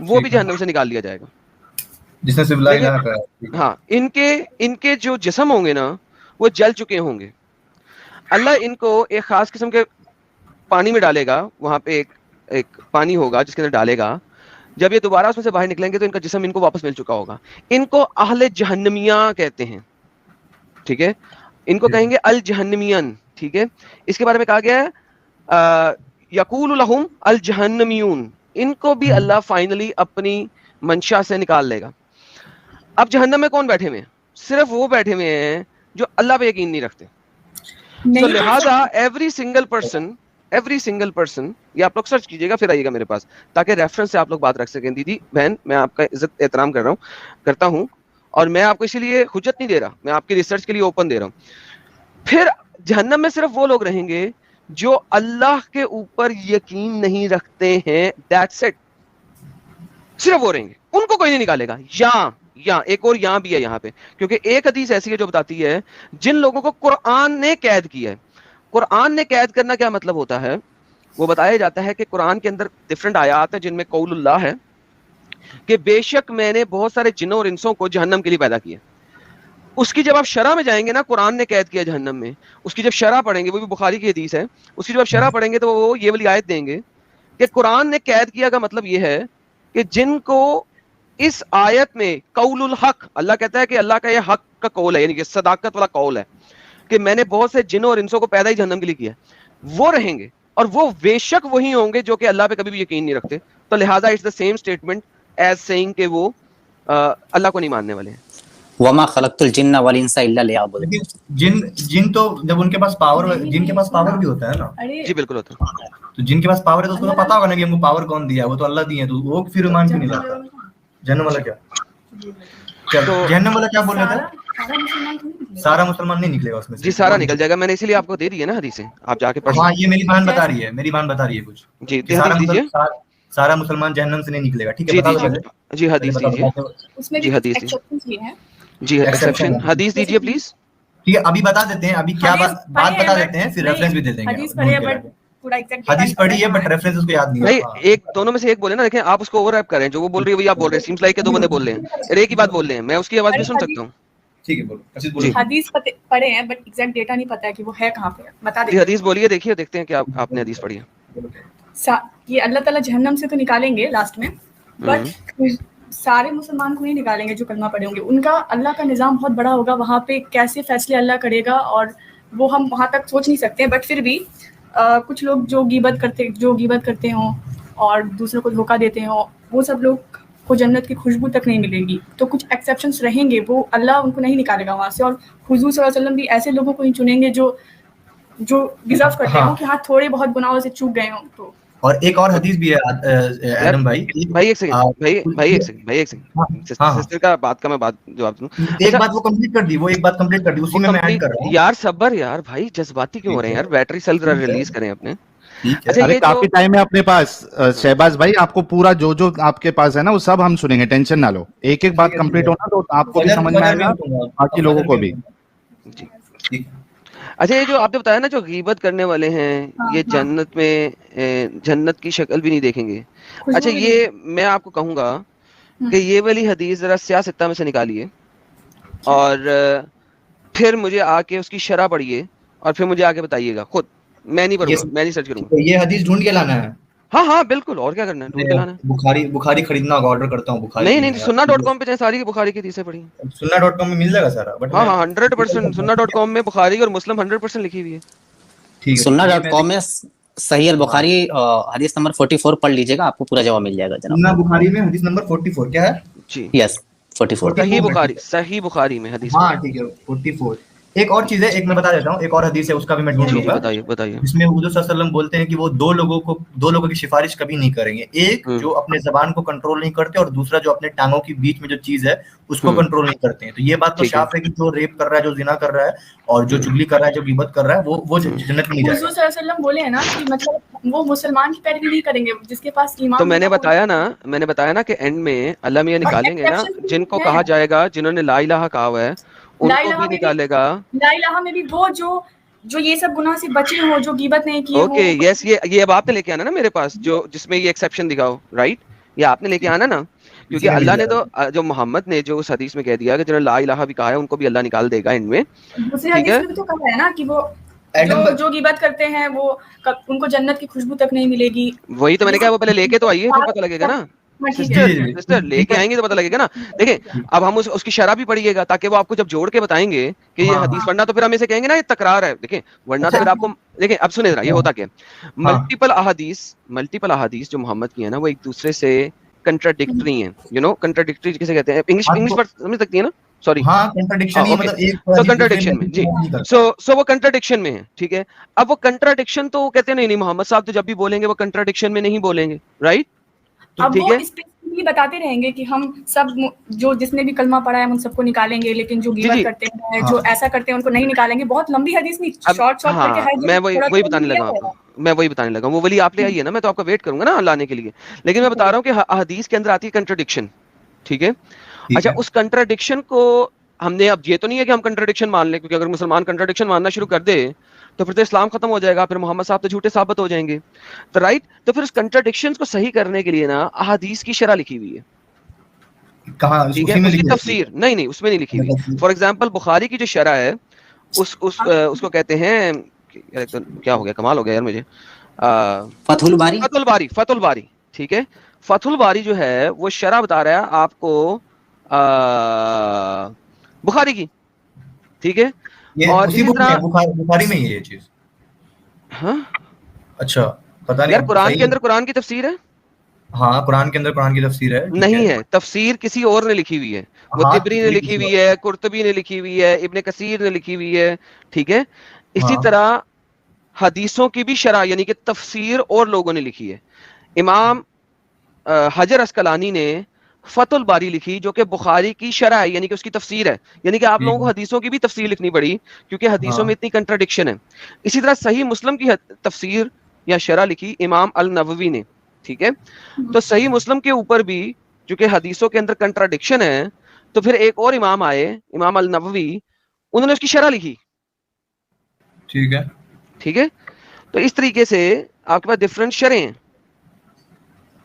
Speaker 3: वो भी जहन्नम से निकाल लिया जाएगा,
Speaker 2: जिसने सिर्फ ला इलाहा कहा।
Speaker 3: हाँ, इनके जो जिस्म होंगे ना वो जल चुके होंगे। अल्लाह इनको एक खास किस्म के पानी में डालेगा, वहां पे एक पानी होगा जिसके अंदर डालेगा। जब ये दोबारा उसमें से बाहर निकलेंगे तो इनका जिस्म इनको वापस मिल चुका होगा। इनको अहले जहन्नमिया कहते हैं, ठीक है, इनको कहेंगे अल जहन्नमियन, ठीक है। इसके बारे में कहा गया है यकूलु लहुम अल जहन्नमियून, इनको भी अल्लाह फाइनली अपनी मंशा से निकाल लेगा। अब जहन्नम में कौन बैठे हुए हैं? सिर्फ वो बैठे हुए हैं जो अल्लाह पे यकीन नहीं रखते। तो लिहाजा एवरी सिंगल पर्सन, ये आप लोग सर्च कीजिएगा फिर आइएगा मेरे पास, ताकि रेफरेंस से आप लोग बात रख सकें। दीदी बहन, मैं आपका इज्जत एहतराम करता हूँ और मैं आपको इसीलिए हुज्जत नहीं दे रहा, मैं आपकी रिसर्च के लिए ओपन दे रहा हूँ। फिर जहन्नम में सिर्फ वो लोग रहेंगे जो अल्लाह के ऊपर यकीन नहीं रखते हैं, दैट्स इट, सिर्फ वो रहेंगे, उनको कोई नहीं निकालेगा। या एक और यहाँ भी है यहाँ पे, क्योंकि एक हदीस ऐसी है जो बताती है जिन लोगों को कुरान ने कैद किया है। कुरान ने कैद करना क्या मतलब होता है, वो बताया जाता है कि कुरान के अंदर डिफरेंट आयात हैं जिनमें कौलुल्लाह है कि बेशक मैंने बहुत सारे जिन्नों और इंसों को जहन्नम के लिए पैदा किया। उसकी जब आप शरह में जाएंगे ना, कुरान ने कैद किया जहन्नम में, उसकी जब शरह पढ़ेंगे, वो भी बुखारी की हदीस है, उसकी जब आप शरह पढ़ेंगे तो वो ये वाली आयत देंगे कि कुरान ने कैद किया का मतलब ये है कि जिनको इस आयत में कौलुल हक, अल्लाह कहता है कि अल्लाह का ये हक का कौल है, यानी कि सदाकत वाला कौल है कि मैंने बहुत से जिन्नों और इंसों को पैदा ही जहन्नम के लिए किया, वो रहेंगे और वो बेशक वही होंगे जो कि अल्लाह पे कभी भी यकीन नहीं रखते। तो लिहाजा it's the same statement as saying कि वो अल्लाह को नहीं मानने वाले हैं।
Speaker 5: वमा खलक़तुल जिन्ना वल इंसा इल्ला लियअबुदून।
Speaker 2: लेकिन जिन तो जब उनके पास पावर, जिनके पास पावर भी होता है ना,
Speaker 3: जी बिल्कुल होता है।
Speaker 2: तो जिनके पास पावर है तो उसको तो पता होगा ना कि हमको पावर कौन दिया है, वो तो अल्लाह दिए, तो वो फिर ईमान क्यों नहीं लाता? जहन्नम वाला क्या जहन्नम वाला क्या बोल रहा था? सारा मुसलमान नहीं निकलेगा उसमें से।
Speaker 3: जी सारा निकल जाएगा, मैंने इसीलिए आपको दे दी है ना हदीसें, आप जाके पढ़।
Speaker 2: हाँ, ये मेरी बहन बता रही है, कुछ
Speaker 3: जी
Speaker 2: सारा मुसलमान जहन्नम से नहीं निकलेगा, ठीक है?
Speaker 3: जी हदीस दीजिए,
Speaker 4: उसमें
Speaker 3: जी हदीस
Speaker 4: एक्सेप्शंस हैं।
Speaker 3: जी एक्सेप्शन हदीस दीजिए प्लीज।
Speaker 2: ठीक है, अभी बता देते हैं, अभी क्या बात बता देते हैं, फिर रेफरेंस भी दे देंगे।
Speaker 4: हदीस पढ़ी है बट पूरा एग्जैक्ट
Speaker 2: हदीस पढ़ी है बट रेफरेंस उसको याद नहीं है।
Speaker 3: भाई एक दोनों में से एक बोले ना, देखें आप उसको ओवरलैप कर रहे हैं, जो वो बोल रही है वही आप बोल रहे हैं, सीम्स लाइक के दो बंदे बोल रहे हैं और एक ही बात बोल रहे हैं, मैं उसकी आवाज भी सुन सकता हूं।
Speaker 2: ठीक है, बोलो।
Speaker 4: हदीस पढ़े हैं बट एग्जैक्ट डेटा नहीं पता है कि वो है कहां पे, बता
Speaker 3: जी
Speaker 4: दीजिए।
Speaker 3: हदीस बोलिए, देखिए देखते हैं कि आपने हदीस पढ़ी है।
Speaker 4: ये अल्लाह ताला जहन्नम से तो निकालेंगे लास्ट में, बट सारे मुसलमान को नहीं निकालेंगे जो कलमा पढ़े होंगे। उनका अल्लाह का निज़ाम बहुत बड़ा होगा, वहाँ पे कैसे फैसले अल्लाह करेगा और वो हम वहाँ तक सोच नहीं सकते। बट फिर भी कुछ लोग जो गीबत करते हों और दूसरों को धोखा देते हों, वो सब लोग को जन्नत की खुशबू तक नहीं मिलेगी। तो कुछ एक्सेप्शंस रहेंगे, वो अल्लाह उनको नहीं निकालेगा वहाँ से। और हुजूर सल्लल्लाहु अलैहि वसल्लम भी ऐसे लोगों को ही चुनेंगे जो डिजर्व करते हो कि हाँ थोड़े बहुत गुनाहों से चूक गए हों। तो
Speaker 2: और एक और हदीस भी है आदम भाई
Speaker 3: एक सेकंड भाई एक सेकंड सिस्टर का बात का मैं बात जवाब दूं।
Speaker 2: एक बात वो कंप्लीट कर दी, उसी में मैं ऐड कर रहा हूं।
Speaker 3: यार सब्र यार भाई, जज्बाती क्यों हो रहे हैं यार, बैटरी सेल रिलीज करें अपने।
Speaker 1: अच्छा, अरे काफी टाइम है अपने पास शहबाज भाई, आपको पूरा जो आपके पास है ना वो सब हम सुनेंगे, टेंशन ना लो। एक एक बात कंप्लीट होना तो आपको भी समझ में आएगा, बाकी लोगों को भी।
Speaker 3: अच्छा, ये जो आपने बताया ना जो गीबत करने वाले हैं ये जन्नत में जन्नत की शक्ल भी नहीं देखेंगे। अच्छा, ये मैं आपको कहूंगा कि ये वाली हदीस जरा सियासत्ता में से निकालिए और फिर मुझे आके उसकी शरह पढ़िए और फिर मुझे आके बताइएगा खुद। मैं नहीं पढ़ूंगा, मैं नहीं सर्च करूंगा।
Speaker 2: ये हदीस ढूंढ के लाना है।
Speaker 3: हाँ बिल्कुल, और क्या करना है, ढूंढ के लाना है।
Speaker 2: बुखारी खरीदना होगा, ऑर्डर करता हूँ बुखारी।
Speaker 3: नहीं सुन्ना.com पे जाए, सारी की बुखारी की हदीसें पढ़ी।
Speaker 2: सुन्ना.com में मिल जाएगा सारा, बट
Speaker 3: हाँ 100% सुन्ना.com में बुखारी और मुस्लिम 100% लिखी हुई है।
Speaker 2: ठीक है,
Speaker 5: सुन्ना.com में सही अल बुखारी हदीस नंबर 44 पढ़ लीजिएगा, आपको पूरा जवाब मिल जाएगा जनाब।
Speaker 2: सुन्ना बुखारी में हदीस नंबर 44 क्या है?
Speaker 3: जी
Speaker 5: यस 44
Speaker 3: सही बुखारी में हदीस।
Speaker 2: हाँ ठीक है, 44 एक और चीज है, एक मैं बता देता हूँ, एक और हदीस है, उसका भी मैं ढूंढ
Speaker 3: जी
Speaker 2: लूंगा,
Speaker 3: बताइए बताइए।
Speaker 2: जिसमें हुजूर सल्लल्लाहु अलैहि वसल्लम बोलते हैं कि वो दो लोगों की सिफारिश कभी नहीं करेंगे, एक जो अपने जबान को कंट्रोल नहीं करते और दूसरा जो अपने टांगों के बीच में जो चीज है उसको कंट्रोल नहीं करते हैं। तो ये बात तो
Speaker 3: ठीक है।
Speaker 2: साफ है कि जो रेप कर रहा है, जो जिना कर रहा है और जो चुगली कर रहा है, जो गिबत कर रहा है, वो जन्नत में नहीं
Speaker 4: हुजूर
Speaker 2: जाएगा।
Speaker 4: सल्लल्लाहु अलैहि वसल्लम बोले हैं ना कि मतलब वो मुसलमान की पैरवी नहीं करेंगे, जिसके पास ईमान
Speaker 3: तो मैंने
Speaker 4: होगा वो
Speaker 3: बताया ना कि एंड में अल्लाह मियां
Speaker 4: और
Speaker 3: निकालेंगे ना,
Speaker 4: एक्सेप्शन
Speaker 3: जिनको
Speaker 4: है।
Speaker 3: कहा जाएगा, जिन्होंने ला इलाहा कहा हुआ है
Speaker 4: ला
Speaker 3: उनको
Speaker 4: इलाहा
Speaker 3: भी
Speaker 4: में भी
Speaker 3: निकालेगा।
Speaker 4: ला इलाहा में भी वो जो ये सब गुनाह से बचे हो, जो गीबत नहीं किए
Speaker 3: ओके
Speaker 4: हो।
Speaker 3: यस, ये अब आपने लेके आना ना मेरे पास, जो जिसमें ये एक्सेप्शन दिखाओ, राइट? ये आपने लेके आना ना, क्योंकि
Speaker 2: इसी में मिल
Speaker 3: अल्लाह ने तो
Speaker 2: जाएगा।
Speaker 3: जो मोहम्मद ने जो उस हदीस में कह दिया कि जिन्होंने ला इलाहा भी कहा है उनको भी अल्लाह निकाल देगा एंड में,
Speaker 4: दूसरी
Speaker 3: ठीक
Speaker 4: हदीस
Speaker 3: है?
Speaker 4: में भी तो कहा है ना कि वो
Speaker 2: एडम
Speaker 4: जो गीबत करते हैं वो उनको जन्नत की खुशबू तक नहीं मिलेगी।
Speaker 3: वही तो मैंने कहा, वो पहले लेके तो आइए फिर
Speaker 4: हाँ,
Speaker 3: पता लगेगा ना।
Speaker 4: ठीक है।
Speaker 3: सिस्टर
Speaker 2: जी
Speaker 3: सिस्टर लेके आएंगे तो पता लगेगा ना। देखिए अब हम उसकी शरह भी पढ़िएगा ताकि वो आपको जब जोड़ के बताएंगे कि ये
Speaker 2: हाँ
Speaker 3: हदीस, वरना तो फिर हम इसे कहेंगे ना ये तकरार है। देखिए वरना तो
Speaker 2: अच्छा
Speaker 3: फिर आपको, देखिए अब सुने जरा ये होता क्या है।
Speaker 2: हाँ
Speaker 3: मल्टीपल अहादीस जो मोहम्मद की है ना, वो एक दूसरे से कंट्राडिक्टरी हैं, यू नो। कंट्राडिक्टरी किसे कहते हैं? इंग्लिश
Speaker 2: हाँ
Speaker 3: इंग्लिश
Speaker 2: तो
Speaker 3: वर्ड समझ सकती है ना? सॉरी,
Speaker 2: हाँ कंट्राडिक्शन ही
Speaker 3: ओके।
Speaker 2: मतलब एक
Speaker 3: तो
Speaker 2: हदीस दूसरे
Speaker 3: कंट्राडिक्शन में जी,
Speaker 2: नहीं करता।
Speaker 3: सो वो कंट्राडिक्शन में है, ठीक है। अब वो कंट्राडिक्शन तो वो कहते हैं नहीं नहीं, मोहम्मद साहब तो जब भी बोलेंगे वो कंट्राडिक्शन में नहीं बोलेंगे, राइट?
Speaker 4: अब
Speaker 3: ठीक
Speaker 4: वो
Speaker 3: है।
Speaker 4: स्पेसिफिकली बताते रहेंगे कि हम सब जो जिसने भी कलमा पढ़ा है हम उन सबको निकालेंगे, लेकिन जो
Speaker 3: जी
Speaker 4: गीबत
Speaker 3: जी,
Speaker 4: करते हैं,
Speaker 2: हाँ
Speaker 4: जो ऐसा करते हैं उनको नहीं निकालेंगे। बहुत लंबी हदीस नहीं,
Speaker 3: अब
Speaker 4: शॉर्ट करके
Speaker 3: हाँ,
Speaker 4: हर
Speaker 3: मैं
Speaker 4: जगह
Speaker 3: वही
Speaker 4: थोड़ा
Speaker 3: वही
Speaker 4: थोड़ा
Speaker 3: बताने
Speaker 4: दिया
Speaker 3: लगा
Speaker 4: होगा।
Speaker 3: आपको, मैं वही बताने लगा। वो वाली आप ले आइए ना, मैं तो आपका वेट करूंगा ना लाने के लिए। लेकिन मैं बता रहा हूँ कि हदीस के अंदर आती है कंट्राडिक्शन, ठीक है।
Speaker 2: ठीक
Speaker 3: अच्छा,
Speaker 2: है
Speaker 3: उस कंट्राडिक्शन को हमने, अब ये तो नहीं है कि हम कंट्राडिक्शन मान लें, क्योंकि अगर मुसलमान कंट्राडिक्शन मानना शुरू कर दे तो फिर तो इस्लाम खत्म हो जाएगा, फिर मोहम्मद साहब तो झूठे साबित हो जाएंगे। तो राइट, तो फिर उस कंट्राडिक्शन को सही करने के लिए ना अहादीस की शरह लिखी हुई है,
Speaker 2: कहाँ
Speaker 3: ठीक है।
Speaker 2: उसी में
Speaker 3: उसकी
Speaker 2: लिखी रहती है?
Speaker 3: तफसीर नहीं नहीं उसमें नहीं लिखी हुई। फॉर एग्जाम्पल बुखारी की जो शरह है उसको कहते हैं, यार एक तो क्या हो गया, कमाल हो गया यार मुझे,
Speaker 5: फतहुल बारी।
Speaker 3: फतुल बारी, ठीक है। फतुल बारी जो है वो शरह बता रहा है आपको बुखारी की, ठीक है।
Speaker 2: ये
Speaker 3: और
Speaker 2: उसी
Speaker 3: इसी
Speaker 2: बुक में है,
Speaker 3: तरह,
Speaker 2: बुखारी में ही है ये चीज।
Speaker 3: हाँ
Speaker 2: अच्छा पता नहीं,
Speaker 3: यार,
Speaker 2: अब
Speaker 3: कुरान
Speaker 2: सही
Speaker 3: के
Speaker 2: है।
Speaker 3: अंदर कुरान की तफसीर है,
Speaker 2: हाँ कुरान के अंदर कुरान की तफसीर है, ठीक है।
Speaker 3: नहीं है तफसीर किसी और ने लिखी हुई है। वो
Speaker 2: हाँ
Speaker 3: तिबरी ने
Speaker 2: ये
Speaker 3: लिखी
Speaker 2: किसी
Speaker 3: हुई
Speaker 2: और-
Speaker 3: है, कुर्तबी ने लिखी हुई है, इब्ने कसीर ने लिखी हुई है, ठीक है। इसी
Speaker 2: हाँ
Speaker 3: तरह हदीसों की भी शरह यानी कि तफसीर और लोगों ने लिखी है। इमाम हजर अस्कलानी ने फतुल बारी लिखी, जो कि बुखारी की शरह है, यानी कि उसकी तफसीर है। यानी कि आप
Speaker 2: ठीक
Speaker 3: लोगों को
Speaker 2: है
Speaker 3: हदीसों की भी तफसीर लिखनी पड़ी, क्योंकि हदीसों में
Speaker 2: हाँ
Speaker 3: इतनी कंट्राडिक्शन है। इसी तरह सही मुस्लिम की तफसीर या शरह लिखी इमाम अल नववी ने, ठीक है। तो सही मुस्लिम के ऊपर भी चूंकि हदीसों के अंदर कंट्राडिक्शन है, तो फिर एक और इमाम आए, इमाम अल नववी, उन्होंने उसकी शरह लिखी,
Speaker 2: ठीक है।
Speaker 3: ठीक है। तो इस तरीके से आपके पास डिफरेंट शरह हैं,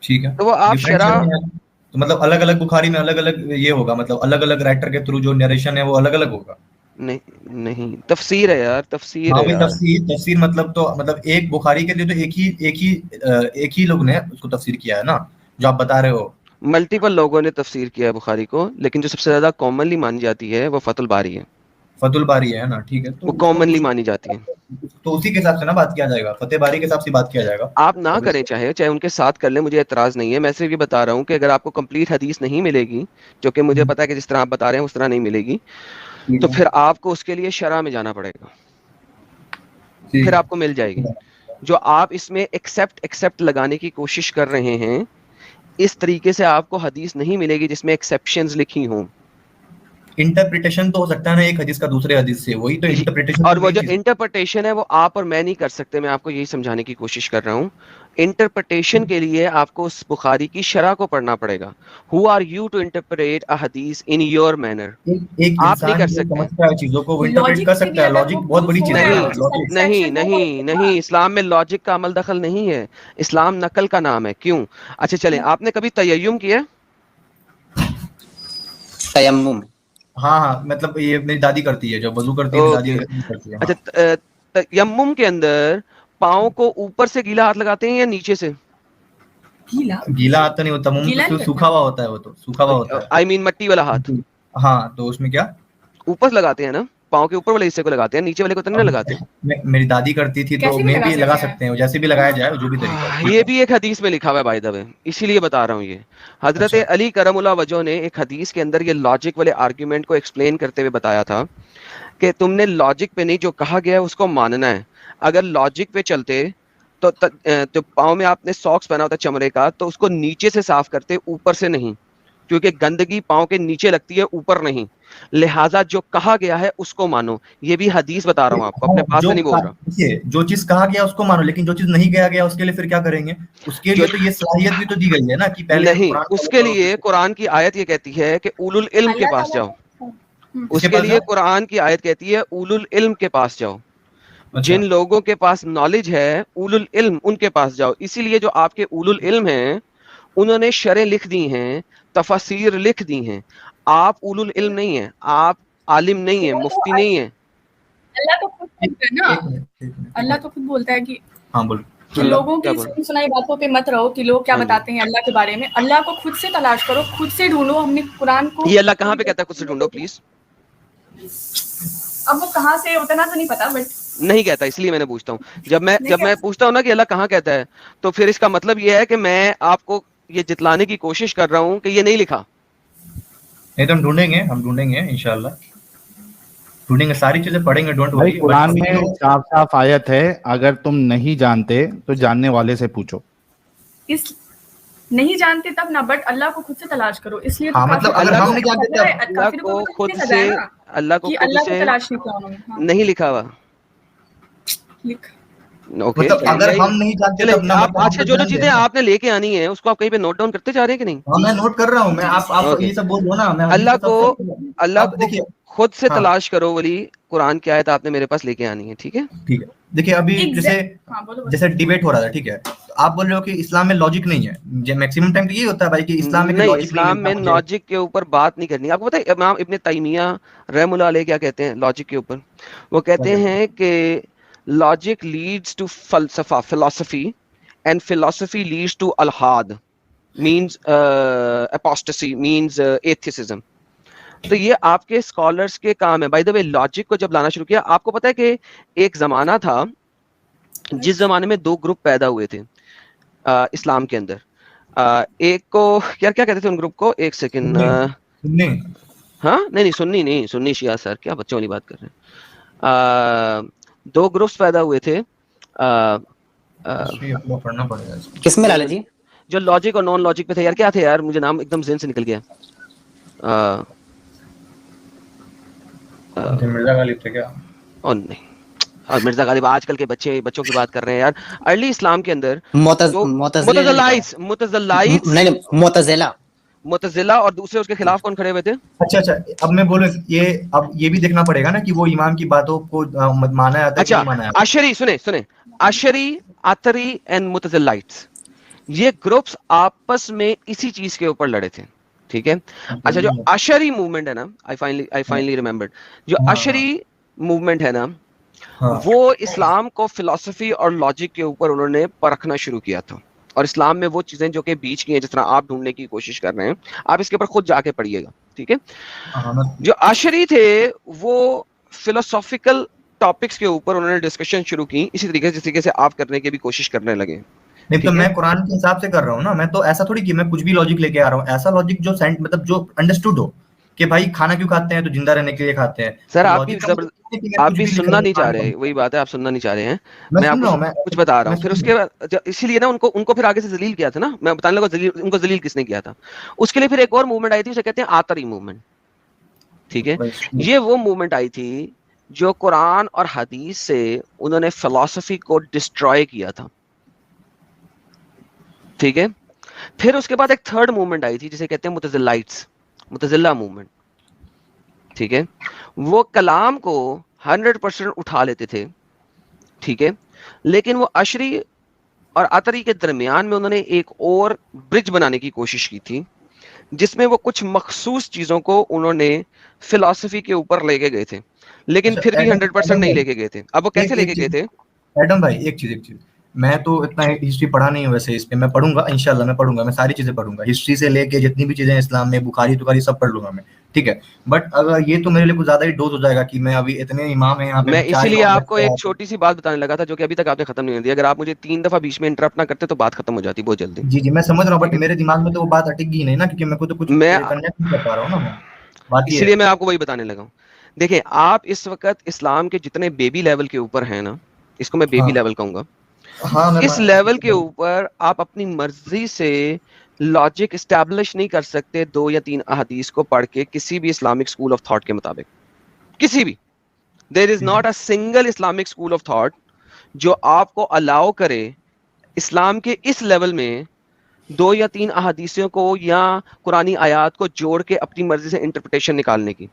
Speaker 2: ठीक है
Speaker 3: तो वो आप
Speaker 2: डिफरेंट
Speaker 3: शरह,
Speaker 2: है, तो मतलब अलग अलग बुखारी में अलग अलग ये होगा, मतलब अलग अलग राइटर के थ्रू जो नरेशन है वो अलग अलग होगा।
Speaker 3: नहीं नहीं तफसीर है यार, तफसीर
Speaker 2: हाँ
Speaker 3: है
Speaker 2: भाई
Speaker 3: यार।
Speaker 2: तफसीर तफसीर मतलब तो मतलब एक बुखारी के लिए तो एक ही लोग ने उसको तफसीर किया है ना, जो आप बता रहे हो।
Speaker 3: मल्टीपल लोगों ने तफसीर किया है बुखारी को, लेकिन जो सबसे ज्यादा कॉमनली मानी जाती है वो फतुल बारी है,
Speaker 2: फतुल बारी है ना, ठीक है, तो
Speaker 3: वो
Speaker 2: उसको
Speaker 3: कॉमनली मानी जाती है।
Speaker 2: तो उसी के हिसाब से ना बात किया जाएगा, फतेह बारी के हिसाब से बात किया जाएगा।
Speaker 3: आप ना
Speaker 2: अब
Speaker 3: करें, चाहे चाहे उनके साथ कर लें, मुझे एतराज नहीं है। मैं सिर्फ ये बता रहा हूँ कि अगर आपको कंप्लीट हदीस नहीं मिलेगी, जो कि मुझे पता है कि जिस तरह आप बता रहे हैं उस तरह नहीं मिलेगी,
Speaker 2: ठीक
Speaker 3: तो
Speaker 2: है
Speaker 3: फिर आपको उसके लिए शरह में जाना पड़ेगा, फिर आपको मिल जाएगी। जो आप इसमें एक्सेप्ट लगाने की कोशिश कर रहे हैं, इस तरीके से आपको हदीस नहीं मिलेगी जिसमें एक्सेप्शंस लिखी हों।
Speaker 2: इंटरप्रिटेशन तो हो सकता है ना एक हदीस का दूसरे हदीस से, वही तो इंटरप्रिटेशन
Speaker 3: और
Speaker 2: तो
Speaker 3: वो
Speaker 2: वही
Speaker 3: जो
Speaker 2: चीज।
Speaker 3: इंटरप्रिटेशन है वो आप और मैं नहीं कर सकते, मैं आपको यही समझाने की कोशिश कर रहा हूँ। इंटरप्रिटेशन के लिए आपको उस बुखारी की शरह को पढ़ना पड़ेगा। Who are you to interpret a हदीस इन योर मैनर?
Speaker 2: एक
Speaker 3: आप नहीं
Speaker 2: इंसान
Speaker 3: कर
Speaker 2: जो
Speaker 3: सकते।
Speaker 2: समझता है चीजों को वो इंटरप्रेट
Speaker 4: लॉजिक
Speaker 2: कर
Speaker 4: से भी
Speaker 2: सकता है,
Speaker 4: अगर
Speaker 2: लॉजिक
Speaker 4: वो
Speaker 2: बहुत बड़ी
Speaker 4: प्रूफ हो
Speaker 2: चीज है
Speaker 4: रहा
Speaker 3: नहीं
Speaker 2: यार,
Speaker 4: है तो
Speaker 2: लॉजिक।
Speaker 3: नहीं
Speaker 4: सेटिस्फेक्शन है
Speaker 3: नहीं नहीं, इस्लाम में लॉजिक का अमल दखल नहीं है, इस्लाम नकल का नाम है। क्यों? अच्छा चलें, आपने कभी तयम्मुम किया?
Speaker 5: तयम्मुम।
Speaker 2: हाँ हाँ मतलब ये मेरी दादी करती है, जब वजू करती है मेरी दादी
Speaker 3: ओके।
Speaker 2: करती है
Speaker 3: अच्छा,
Speaker 2: हाँ।
Speaker 3: तयम्मुम के अंदर पाँव को ऊपर से गीला हाथ लगाते हैं या नीचे से?
Speaker 4: गीला
Speaker 2: गीला हाथ तो नहीं होता, मुंह
Speaker 4: गीला
Speaker 2: तो
Speaker 4: नहीं
Speaker 2: सूखा हुआ होता है, वो तो सूखा हुआ होता
Speaker 3: आई मीन मट्टी वाला हाथ
Speaker 2: है। हाँ तो उसमें क्या?
Speaker 3: ऊपर लगाते हैं ना? पाँव के ऊपर वाले हिस्से को लगाते हैं, नीचे वाले को तो नहीं लगाते।
Speaker 2: मेरी दादी करती थी, तो
Speaker 4: कैसे भी
Speaker 2: मैं
Speaker 4: लगा
Speaker 2: भी
Speaker 4: सकते
Speaker 2: लगा
Speaker 4: हैं।
Speaker 2: सकते हैं, जैसे भी लगाया जाए जो भी तरीका है।
Speaker 3: ये भी एक हदीस में लिखा हुआ है बाय द वे, इसीलिए बता रहा हूँ ये। हजरत
Speaker 2: अच्छा।
Speaker 3: अली करमुल्लाह वजह ने एक हदीस के अंदर ये लॉजिक वाले आर्ग्यूमेंट को एक्सप्लेन करते हुए बताया था कि तुमने लॉजिक पे नहीं, जो कहा गया है उसको मानना है। अगर लॉजिक पे चलते तो पाँव में आपने सॉक्स पहना होता चमड़े का, तो उसको नीचे से साफ करते, ऊपर से नहीं, क्योंकि गंदगी पाँव के नीचे लगती है, ऊपर नहीं। लिहाजा जो कहा गया है उसको मानो। ये भी हदीस बता रहा हूँ आपको, अपने पास से नहीं बोल रहा।
Speaker 2: देखिए, जो चीज कहा गया उसको मानो, लेकिन जो चीज नहीं कहा गया उसके लिए फिर क्या करेंगे? उसके लिए तो ये सलाहियत भी तो दी गई है ना कि पहले
Speaker 3: नहीं,
Speaker 2: कुरान follow
Speaker 3: उसके
Speaker 2: करो,
Speaker 3: लिए कुरान की आयत ये कहती है कि उलुल इल्म के
Speaker 4: अल्लाह
Speaker 3: पास
Speaker 4: ताला-
Speaker 3: जाओ।
Speaker 2: किसके
Speaker 3: उसके
Speaker 2: पास
Speaker 3: लिए
Speaker 2: जाओ?
Speaker 3: कुरान की आयत कहती है उलुल इल्म के पास जाओ।
Speaker 2: अच्छा।
Speaker 3: जिन लोगों के पास नॉलेज है, उलुल इल्म, उनके पास जाओ। इसीलिए जो आपके उलुल इल्म हैं, उन्होंने शरें लिख दी हैं, तफसीर लिख दी हैं। आप उलुल इल्म नहीं है, आप आलिम नहीं है, मुफ्ती नहीं है।
Speaker 4: अल्लाह तो खुद बोलता है ना,
Speaker 2: एक मिनट।
Speaker 4: अल्लाह तो खुद बोलता है कि
Speaker 2: हाँ बोल।
Speaker 4: लोगों
Speaker 3: क्या
Speaker 4: की
Speaker 3: बोला?
Speaker 4: सुनी सुनाई बातों पे मत रहो कि लोग क्या
Speaker 3: हाँ जी।
Speaker 4: बताते हैं अल्लाह के बारे में। अल्लाह को खुद से तलाश करो, खुद से ढूंढो। हमने कुरान को
Speaker 3: ये अल्लाह कहाँ पे कहता है खुद से ढूंढो प्लीज?
Speaker 4: अब वो कहाँ से उतना तो नहीं पता, बट
Speaker 3: नहीं कहता, इसलिए मैंने पूछता हूँ। जब
Speaker 4: नहीं
Speaker 3: मैं
Speaker 4: कहता।
Speaker 3: पूछता हूँ ना कि अल्लाह कहाँ कहता है, तो फिर इसका मतलब ये है कि मैं आपको ये जितलाने की कोशिश कर रहा हूँ कि ये नहीं लिखा।
Speaker 2: नहीं तो हम ढूंढेंगे इंशाल्लाह, ढूंढेंगे, सारी चीजें पढ़ेंगे, डोंट
Speaker 1: भाई
Speaker 2: वरी।
Speaker 1: कुरान में साफ साफ आयत है, अगर तुम नहीं जानते तो जानने वाले से पूछो।
Speaker 4: इस नहीं जानते तब ना, बट अल्लाह को खुद से तलाश करो। इसलिए
Speaker 2: हाँ, मतलब अगर
Speaker 3: अल्लाह
Speaker 2: हम
Speaker 3: को-
Speaker 2: नहीं जानते
Speaker 4: सजा है,
Speaker 2: तब
Speaker 3: अल्लाह
Speaker 4: काफिरों
Speaker 3: को
Speaker 4: तो
Speaker 3: खुद
Speaker 4: कितनी
Speaker 3: से,
Speaker 4: सजा है ना
Speaker 3: अल्लाह को
Speaker 4: कि
Speaker 3: खुद
Speaker 4: अल्लाह को
Speaker 3: से
Speaker 4: तलाश नहीं किया उन्होंने। हाँ,
Speaker 3: नहीं लिखा हुआ।
Speaker 4: लिख
Speaker 3: ओके,
Speaker 2: मतलब अगर हम नहीं जानते
Speaker 3: चले
Speaker 2: तब ना,
Speaker 3: आप
Speaker 2: मतलब
Speaker 3: आज
Speaker 2: हम
Speaker 3: के
Speaker 2: तो
Speaker 3: जो
Speaker 2: जान
Speaker 3: चीजें
Speaker 2: गए ना।
Speaker 3: आपने लेके आनी है उसको आप कहीं पे नोट डाउन करते जा रहे हैं कि नहीं?
Speaker 2: हाँ, मैं नोट कर रहा हूँ, मैं आप
Speaker 3: Okay.
Speaker 2: ये सब बोल रहे हो ना, मैं
Speaker 3: अल्लाह
Speaker 2: हदीस को सब
Speaker 3: को अल्लाह
Speaker 2: अब
Speaker 3: को
Speaker 2: देखिए।
Speaker 3: खुद से
Speaker 2: हाँ।
Speaker 3: तलाश करो वाली कुरान की आयत आपने मेरे पास लेके आनी है, ठीक है?
Speaker 2: ठीक है, देखिए अभी जैसे
Speaker 4: हाँ, बोलो।
Speaker 2: जैसे डिबेट हो रहा था, ठीक है, तो आप बोल रहे हो कि इस्लाम में लॉजिक नहीं है। मैक्सिमम टाइम तो यही होता है भाई कि इस्लाम में
Speaker 3: नहीं,
Speaker 2: लॉजिक नहीं
Speaker 3: इस्लाम
Speaker 2: मिलता
Speaker 3: में
Speaker 2: मुझे।
Speaker 3: लॉजिक के ऊपर बात नहीं करनी। आपको पता है इमाम इब्न तैमिया रहमतुल्लाह अलैह क्या कहते हैं लॉजिक के ऊपर? वो कहते हैं कि लॉजिक लीड्स टू फलसफा, philosophy, and philosophy leads to अलहाद, मींस अपोस्टेसी, मींस एथिसिज्म। तो ये आपके स्कॉलर्स के काम है। बाय द वे, लॉजिक को जब लाना शुरू किया, आपको पता है कि एक जमाना था जिस जमाने में दो ग्रुप पैदा हुए थे इस्लाम के अंदर। एक को क्या क्या कहते थे उन ग्रुप को? एक सेकंड।
Speaker 2: सुन्नी।
Speaker 3: हाँ, नहीं, सुन्नी नहीं, सुन्नी शिया सर, क्या बच्चों वाली बात कर रहे हैं। दो ग्रुप्स पैदा हुए थे।
Speaker 2: पढ़ना पड़ेगा इसको।
Speaker 5: किसमें लाला जी?
Speaker 3: जो लॉजिक और नॉन लॉजिक पे थे यार, क्या थे यार, मुझे नाम एकदम ज़हन से निकल गया।
Speaker 2: मिर्जा गालिब थे क्या?
Speaker 3: और नहीं, और मिर्जा गालिब आजकल के बच्चों की बात कर रहे हैं यार। अर्ली इस्लाम के अंदर
Speaker 5: मुतज़िलाइट्स, नहीं,
Speaker 3: मुतज़िला, और दूसरे उसके खिलाफ कौन खड़े हुए थे?
Speaker 2: अच्छा, अब मैं बोलूं, अब ये भी देखना पड़ेगा ना कि वो इमाम की बातों को माना जाता है कि
Speaker 3: अच्छा,
Speaker 2: नहीं माना जाता।
Speaker 3: अशरी, सुने, अशरी, अतरी एंड मुतज़िलाइट्स, ये ग्रुप्स आपस में इसी चीज के ऊपर लड़े थे, ठीक है? अच्छा, जो अशरी मूवमेंट है ना, आई फाइनली रिमेम्बर्ड, जो अशरी मूवमेंट है ना, वो इस्लाम को फिलॉसफी और लॉजिक के ऊपर उन्होंने परखना शुरू किया था। और इस्लाम में वो चीजें जो कि बीच की हैं, जिस तरह आप ढूंढने की कोशिश कर रहे हैं, आप इसके ऊपर खुद जाके पढ़िएगा, ठीक है? जो अशरी थे वो फिलोसॉफिकल टॉपिक्स के ऊपर उन्होंने डिस्कशन शुरू की, इसी तरीके से जिस तरीके से आप करने की भी कोशिश करने लगे।
Speaker 2: नहीं तो मैं कुरान के हिसाब से कर रहा हूँ ना, मैं तो ऐसा थोड़ी कि मैं कुछ भी लॉजिक लेके आ रहा हूँ। ऐसा लॉजिक जो मतलब जो अंडरस्टूड हो कि भाई खाना क्यों खाते हैं, तो जिंदा रहने के लिए खाते हैं।
Speaker 3: सर,
Speaker 2: तो
Speaker 3: आप भी सुनना नहीं चाह रहे, वही बात है, आप सुनना नहीं चाह रहे हैं। मैं आपको कुछ बता रहा हूँ, फिर उसके बाद इसीलिए ना उनको फिर आगे से जलील किया था ना, मैं बताने लगा उनको जलील किसने किया था। उसके लिए फिर एक और मूवमेंट आई थी, उसे कहते हैं आतरी मूवमेंट, ठीक है? ये वो मूवमेंट आई थी जो कुरान और हदीस से उन्होंने फिलॉसफी को डिस्ट्रॉय किया था, ठीक है? फिर उसके बाद एक थर्ड मूवमेंट आई थी जिसे कहते हैं मुतज़िला मूवमेंट, ठीक है? वो कलाम को 100% उठा लेते थे, ठीक है? लेकिन वो अशरी और अतरी के दरमियान में उन्होंने एक और ब्रिज बनाने की कोशिश की थी, जिसमें वो कुछ मखसूस चीजों को उन्होंने फिलॉसफी के ऊपर लेके गए थे, लेकिन फिर भी 100% नहीं लेके गए थे। अब वो कैसे लेके गए थे?
Speaker 2: एडम भाई, एक चीज, मैं तो इतना हिस्ट्री पढ़ा नहीं हूँ वैसे, इस पे मैं पढ़ूंगा इंशाल्लाह, मैं पढ़ूंगा, मैं सारी चीजें पढ़ूंगा, हिस्ट्री से लेके जितनी भी चीजें इस्लाम में, बुखारी तुखारी सब पढ़ लूंगा मैं। ठीक है, बट अगर ये तो मेरे लिए कुछ ज्यादा ही डोज हो जाएगा कि मैं अभी इतने इमाम है यहाँ पे,
Speaker 3: मैं
Speaker 2: चार
Speaker 3: इसीलिए
Speaker 2: इमाम
Speaker 3: आपको
Speaker 2: बैठते
Speaker 3: एक
Speaker 2: हैं।
Speaker 3: छोटी सी बात बताने लगा था जो कि अभी तक आपने खत्म नहीं होती। अगर आप मुझे 3 दफा बीच में इंटरप्ट ना करते तो बात खत्म हो जाती बहुत जल्दी।
Speaker 2: जी जी मैं समझ रहा हूँ, बट
Speaker 3: ठीक है?
Speaker 2: मेरे दिमाग में तो वो बात अटक गई नहीं ना, क्योंकि मेरे को तो कुछ
Speaker 3: मैं
Speaker 2: कनेक्ट नहीं कर पा रहा हूँ ना मैं, बात ये
Speaker 3: इसीलिए
Speaker 2: है।
Speaker 3: मैं आपको वही बताने लगा हूँ। देखिए, आप इस वक्त इस्लाम के जितने बेबी लेवल के ऊपर हैं ना, इसको मैं बेबी
Speaker 2: हाँ
Speaker 3: लेवल कहूंगा,
Speaker 2: हाँ मैं
Speaker 3: इस लेवल के ऊपर आप अपनी मर्जी से लॉजिक स्टैब्लिश नहीं कर सकते 2 या 3 अहादीस को पढ़ के किसी भी इस्लामिक स्कूल ऑफ थॉट के मुताबिक, किसी भी। देयर इज
Speaker 2: ठीक है।
Speaker 3: Not a single Islamic school of thought जो आपको अलाउ करे इस्लाम के इस लेवल में 2 या 3 अहादीसों को या कुरानी आयात को जोड़ के अपनी मर्जी से इंटरप्रिटेशन निकालने की।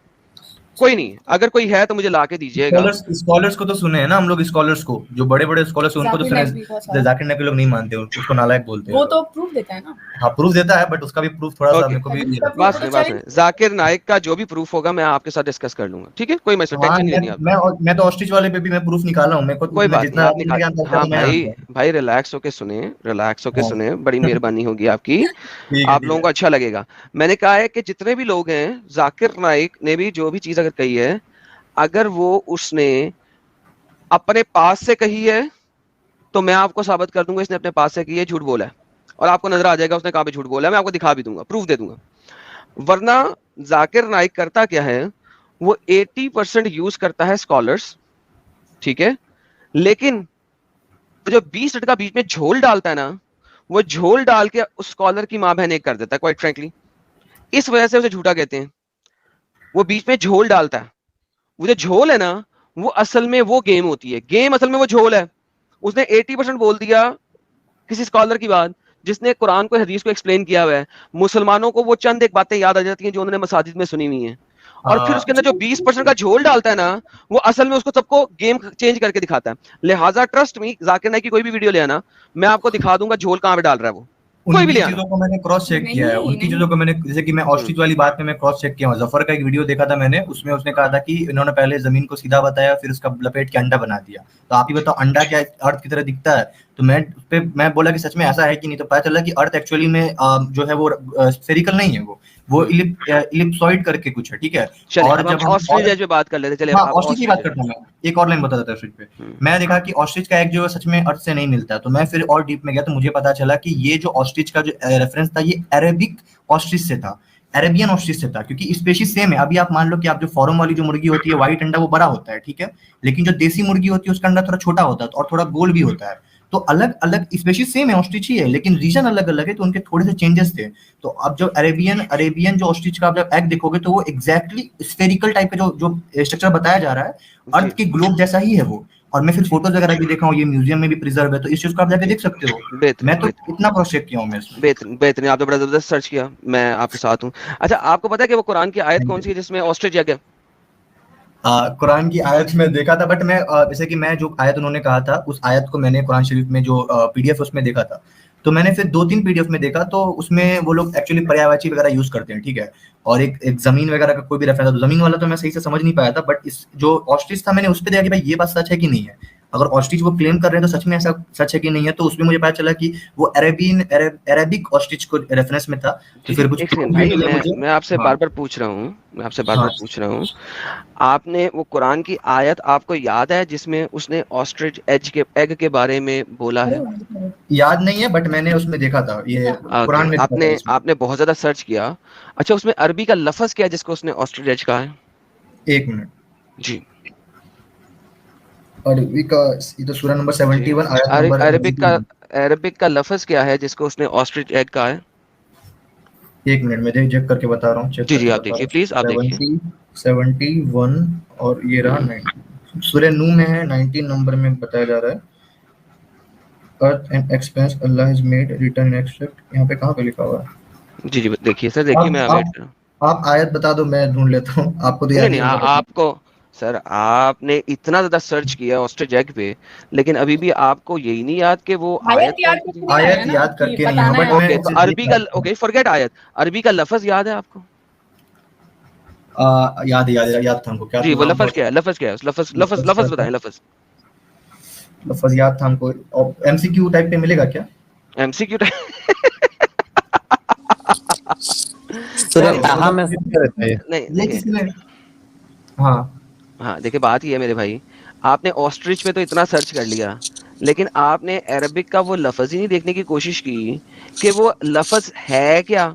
Speaker 3: कोई नहीं है। अगर कोई है तो मुझे ला के दीजिएगा।
Speaker 2: स्कॉलर्स स्कॉलर्स को तो सुने हैं ना हम लोग, स्कॉलर्स को, जो बड़े बड़े स्कॉलर्स हैं उनको तो
Speaker 4: जाकिर
Speaker 2: सुने।
Speaker 4: नाइक भी बहुत सारा।
Speaker 2: जाकिर नाइक के लोग नहीं मानते, उसको नालायक बोलते हैं
Speaker 4: वो
Speaker 2: लोग।
Speaker 4: तो प्रूफ देता है ना।
Speaker 2: हाँ प्रूफ देता है, बट उसका भी प्रूफ थोड़ा सा
Speaker 3: ओके,
Speaker 2: मेरे को भी
Speaker 4: लेकिन
Speaker 2: ये
Speaker 4: उसका
Speaker 2: लगता है।
Speaker 3: बात
Speaker 4: प्रूफ
Speaker 3: सुने,
Speaker 4: तो
Speaker 3: बात
Speaker 4: चाहिए।
Speaker 3: सुने। जाकिर नाइक का जो भी प्रूफ होगा मैं आपके साथ डिस्कस कर लूंगा, ठीक है? कोई मसला,
Speaker 2: हाँ
Speaker 3: टेंशन नहीं लेनी आप।
Speaker 2: मैं तो ऑस्ट्रिच वाले पे भी मैं प्रूफ निकाला हूँ, मेरे को
Speaker 3: कोई
Speaker 2: मैं
Speaker 3: बात नहीं,
Speaker 2: जितना
Speaker 3: आप
Speaker 2: जितना
Speaker 3: निकाल।
Speaker 2: ज्ञान था
Speaker 3: हाँ
Speaker 2: तो मैं
Speaker 3: भाई,
Speaker 2: जानता हूँ।
Speaker 3: भाई रिलैक्स होके सुने, रिलैक्स होके
Speaker 2: हाँ
Speaker 3: सुने, बड़ी मेहरबानी होगी आपकी।
Speaker 2: ठीक है
Speaker 3: आप
Speaker 2: ठीक
Speaker 3: लोगों
Speaker 2: है।
Speaker 3: को अच्छा लगेगा। मैंने कहा है कि जितने भी लोग हैं, जाकिर नाइक ने भी जो भी चीज अगर कही है, अगर वो उसने अपने पास से कही है तो मैं आपको साबित कर दूंगा इसने अपने पास से की है, झूठ बोला है। और आपको नजर आ जाएगा उसने कहां पे झूठ बोला है, मैं आपको दिखा भी दूंगा, प्रूफ दे दूंगा। वरना जाकिर नाइक करता क्या है, वो 80% यूज करता है स्कॉलर्स, ठीक है, लेकिन जो 20 मिनट का बीच में झोल डालता है ना, वो झोल डाल के उस स्कॉलर की मां बहन एक कर देता है, क्वाइट फ्रैंकली। इस वजह से उसे झूठा कहते हैं। वो बीच में झोल डालता है। वो जो झोल है ना, वो असल में वो गेम होती है, गेम असल में वो झोल है। उसने 80% बोल दिया किसी स्कॉलर की बात, जिसने कुरान को हदीस को एक्सप्लेन किया हुआ है। मुसलमानों को वो चंद एक बातें याद आ जाती हैं जो उन्होंने मसाजिद में सुनी हुई हैं, और फिर उसके अंदर जो 20% का झोल डालता है ना, वो असल में उसको सबको गेम चेंज करके दिखाता है। लिहाजा ट्रस्ट मी, जाकिर नाइक की कोई भी वीडियो ले आना, मैं आपको दिखा दूंगा झोल कहां पे डाल रहा है वो। कोई भी
Speaker 2: उनकी
Speaker 3: ले आना।
Speaker 2: चीजों को मैंने क्रॉस चेक किया है,
Speaker 4: नहीं,
Speaker 2: उनकी
Speaker 4: नहीं।
Speaker 2: चीजों को मैंने, जैसे कि मैं ऑस्ट्रिच वाली बात में मैं क्रॉस चेक किया हूँ। जफर का एक वीडियो देखा था मैंने, उसमें उसने कहा था कि इन्होंने पहले जमीन को सीधा बताया, फिर उसका लपेट के अंडा बना दिया। तो आप ही बताओ, अंडा क्या अर्थ की तरह दिखता है? तो मैं बोला कि सच में ऐसा है कि नहीं, तो पता चला कि अर्थ एक्चुअली में जो है वो स्फेरिकल नहीं है, वो इलिप्सॉइड करके कुछ है, ठीक है।
Speaker 3: चलिए,
Speaker 2: और
Speaker 3: अब हम
Speaker 2: जब हम
Speaker 3: ऑस्ट्रेलिया पे बात कर लेते। चलिए,
Speaker 2: हाँ
Speaker 3: आप
Speaker 2: ऑस्ट्रिच की बात
Speaker 3: ऑस्ट्रेलिया।
Speaker 2: करता हूँ मैं, एक और लाइन बता देता ऑस्ट्रिच पे। मैं देखा कि ऑस्ट्रिच का एग जो है सच में अर्थ से नहीं मिलता है, तो मैं फिर और डीप में गया तो मुझे पता चला कि ये जो ऑस्ट्रिच का जो रेफरेंस था, ये अरेबिक ऑस्ट्रिच से था, अरेबियन ऑस्ट्रिच से था, क्योंकि स्पेशीज सेम है। अभी आप मान लो कि आप जो फॉर्म वाली जो मुर्गी होती है, व्हाइट अंडा वो बड़ा होता है, ठीक है, लेकिन जो देसी मुर्गी होती है उसका अंडा थोड़ा छोटा होता है और थोड़ा गोल भी होता है। तो अलग अलग स्पेशीज सेम है, ऑस्ट्रिच ही है, लेकिन रीजन अलग अलग है, तो उनके थोड़े से चेंजेस थे। तो अब जो अरेबियन जो ऑस्ट्रिच का आप जब एग देखोगे तो वो एग्जैक्टली स्फेरिकल टाइप का जो स्ट्रक्चर बताया जा रहा है, अर्थ के ग्लोब जैसा ही है वो। और मैं फिर फोटोज वगैरह भी देखा हूँ, ये म्यूजियम में भी प्रिजर्व है, तो इस चीज को आप जाके देख सकते हो।
Speaker 3: बेहतरीन,
Speaker 2: मैं तो
Speaker 3: बेहतरीन,
Speaker 2: इतना क्रॉस चेक किया हूँ मैं इसमें।
Speaker 3: बेहतरीन, बेहतरीन। आपने बड़ा जबरदस्त सर्च किया, मैं आपके साथ हूँ। अच्छा, आपको पता है कि वो कुरान की आयत कौन सी है जिसमें ऑस्ट्रिच एग है?
Speaker 2: कुरान की आयत में देखा था, बट मैं जैसे कि मैं जो आयत उन्होंने कहा था, उस आयत को मैंने कुरान शरीफ में जो पीडीएफ उसमें देखा था। तो मैंने फिर 2-3 पीडीएफ में देखा, तो उसमें वो लोग एक्चुअली पर्यायवाची वगैरह यूज करते हैं, ठीक है। और एक जमीन वगैरह का कोई भी रेफरेंस था, तो जमीन वाला तो मैं सही से समझ नहीं पाया था, बट इस जो ऑस्ट्रिच था मैंने उस पर देखा कि भाई ये बात सच है कि नहीं है। अगर ऑस्ट्रिच वो क्लेम कर रहे हैं तो सच में ऐसा सच है कि नहीं है, तो उसमें मुझे पता चला कि वो अरेबिक ऑस्ट्रिच को रेफरेंस में था। तो फिर कुछ
Speaker 3: एक सेकंड
Speaker 2: भी
Speaker 3: भाई,
Speaker 2: मिले मुझे।
Speaker 3: मैं आपसे
Speaker 2: हाँ
Speaker 3: बार बार पूछ रहा हूँ, मैं आपसे बार
Speaker 2: हाँ
Speaker 3: बार पूछ रहा हूँ, आपने वो कुरान की आयत आपको याद है जिसमें उसने ऑस्ट्रिच एग के बारे में बोला है?
Speaker 2: याद नहीं है, बट मैंने उसमें देखा था, ये कुरान
Speaker 3: ओके,
Speaker 2: में देखा था
Speaker 3: आपने
Speaker 2: इसमें।
Speaker 3: आपने बहुत ज्यादा सर्च किया। अच्छा, उसमें अरबी का लफ्ज क्या है जिसको उसने ऑस्ट्रिच एज कहा है?
Speaker 2: 1 मिनट।
Speaker 3: जी
Speaker 2: अरबी का, ये तो सूरा नंबर
Speaker 3: जी,
Speaker 2: 71 आयत नंबर
Speaker 3: अरबिक का लफ्ज क्या है जिसको उसने ऑस्ट्रिच एग कहा है?
Speaker 2: 1 मिनट में चेक करके बता रहा हूँ, चेक
Speaker 3: जी जी,
Speaker 2: करके
Speaker 3: आप
Speaker 2: बता
Speaker 3: देखिए
Speaker 2: रहा
Speaker 3: प्लीज, आप
Speaker 2: हूँ।
Speaker 3: देखिए।
Speaker 2: 71 और ये रहा 19, सूरह नूह में है, 19 नंबर में बताया जा रहा है। Earth and expense Allah has made return in extract, यहाँ पे कहाँ पे लिखा हुआ है?
Speaker 3: जी जी, देखिए सर, देखिए, मैं वेट कर रहा हूँ।
Speaker 2: आप आयत बता दो, मैं ढूंढ लेता हूँ, आपको तो
Speaker 3: नहीं
Speaker 2: याद
Speaker 3: नहीं,
Speaker 2: नहीं होगा।
Speaker 3: आपको सर, आपने इतना ज्यादा सर्च किया ऑस्ट्रिच एग पे, लेकिन अभी भी आपको यही नहीं याद कि वो
Speaker 4: आयत
Speaker 3: आयत कौन
Speaker 4: याद
Speaker 3: सी
Speaker 4: करके
Speaker 3: थी?
Speaker 4: नहीं आया
Speaker 2: आयत
Speaker 4: ना
Speaker 2: याद
Speaker 4: कि
Speaker 2: करके नहीं हूँ,
Speaker 4: बताना
Speaker 2: बट
Speaker 4: है
Speaker 2: मैं
Speaker 3: ओके, तो अरबी का, ओके फॉरगेट आयत, अरबी का लफ्ज याद है आपको?
Speaker 2: याद था हमको, क्या
Speaker 3: जी,
Speaker 2: था
Speaker 3: वो
Speaker 2: नाम था
Speaker 3: लफ्ज क्या है?
Speaker 2: उसका?
Speaker 3: लफ्ज क्या है? उस लफ्ज लफ्ज
Speaker 2: लफ्ज क्या
Speaker 3: लफ्ज
Speaker 2: था?
Speaker 3: बताएं, लफ्ज।
Speaker 2: लफ्ज याद था हमको, और एमसीक्यू टाइप पे मिलेगा क्या?
Speaker 3: एमसीक्यू
Speaker 5: सूरह ताहा में
Speaker 3: नहीं
Speaker 2: ये
Speaker 3: देखिए,
Speaker 2: किसने, हाँ
Speaker 3: हाँ देखिए बात ये है मेरे भाई, आपने ऑस्ट्रिच में तो इतना सर्च कर लिया, लेकिन आपने अरबिक का वो लफ्ज ही नहीं देखने की कोशिश की कि वो लफ्ज है क्या।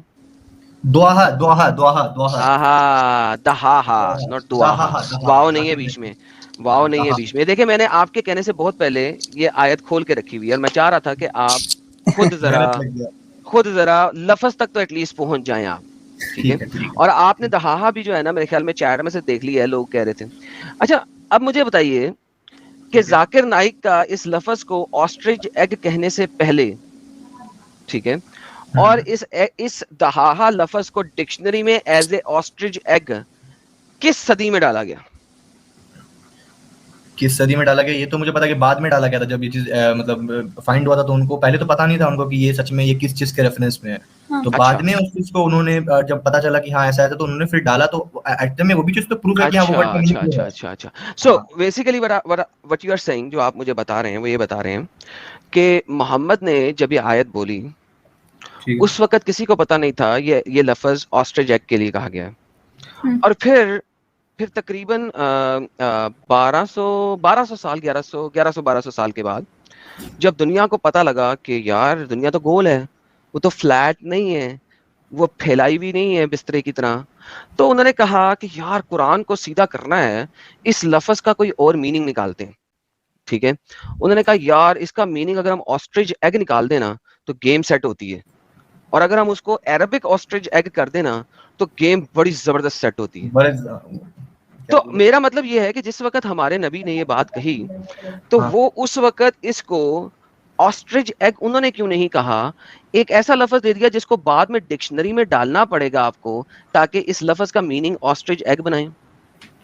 Speaker 2: दुआहा दुआहा दुआहा दुआहा
Speaker 3: आहा, दहाहा, नॉट दुआहा, वाव नहीं है बीच में, वाव नहीं है बीच में। देखिए मैंने आपके कहने से बहुत पहले ये आयत खोल के रखी हुई है और मैं चाह रहा था कि आप खुद जरा लफ्ज तक तो एटलीस्ट पहुंच जाएं आप, ठीक है।
Speaker 2: ठीक है।
Speaker 3: और आपने दहाहा भी जो है ना मेरे ख्याल में चैट में से देख लिया है, लोग कह रहे थे। अच्छा अब मुझे बताइए कि जाकिर नाइक का इस लफ्ज को ऑस्ट्रिच एग कहने से पहले, ठीक है, और इस दहाहा लफ्ज को डिक्शनरी में एज ए ऑस्ट्रिच एग किस सदी में डाला गया?
Speaker 2: किस सदी में डाला गया ये तो मुझे पता है कि बाद में डाला गया था, जब ये चीज मतलब फाइंड हुआ था, तो उनको पहले तो पता नहीं था उनको कि ये सच में ये किस चीज के रेफरेंस में है।
Speaker 4: हाँ।
Speaker 2: तो बाद में उस चीज को उन्होंने जब पता चला कि हाँ ऐसा है तो उन्होंने फिर डाला, तो एक्चुअली में वो भी चीज तो प्रूफ है कि हाँ वो वर्ड मीनिंग है।
Speaker 3: अच्छा। So basically what you are saying, जो आप मुझे बता रहे हैं वो ये बता रहे हैं कि मोहम्मद ने जब ये आयत बोली उस वक्त किसी को पता नहीं था ये लफ्ज ऑस्ट्रिच एग के लिए कहा गया है। और फिर तकरीबन 1200 साल 1100-1200 साल के बाद जब दुनिया को पता लगा कि यार दुनिया तो गोल है, वो तो फ्लैट नहीं है, वो फैलाई भी नहीं है बिस्तरे की तरह, तो उन्होंने कहा कि यार कुरान को सीधा करना है, इस लफ्ज का कोई और मीनिंग निकालते हैं, ठीक है। उन्होंने कहा यार इसका मीनिंग अगर हम ऑस्ट्रिच एग निकाल देना तो गेम सेट होती है, और अगर हम उसको अरबिक ऑस्ट्रिच एग कर देना तो गेम बड़ी जबरदस्त सेट होती है। तो मेरा मतलब ये है कि जिस वक्त हमारे नबी ने ये बात कही तो वो उस वक्त इसको ऑस्ट्रिच एग उन्होंने क्यों नहीं कहा, एक ऐसा लफ्ज दे दिया जिसको बाद में डिक्शनरी में डालना पड़ेगा आपको ताकि इस लफ्ज का मीनिंग ऑस्ट्रिच एग बनाएं।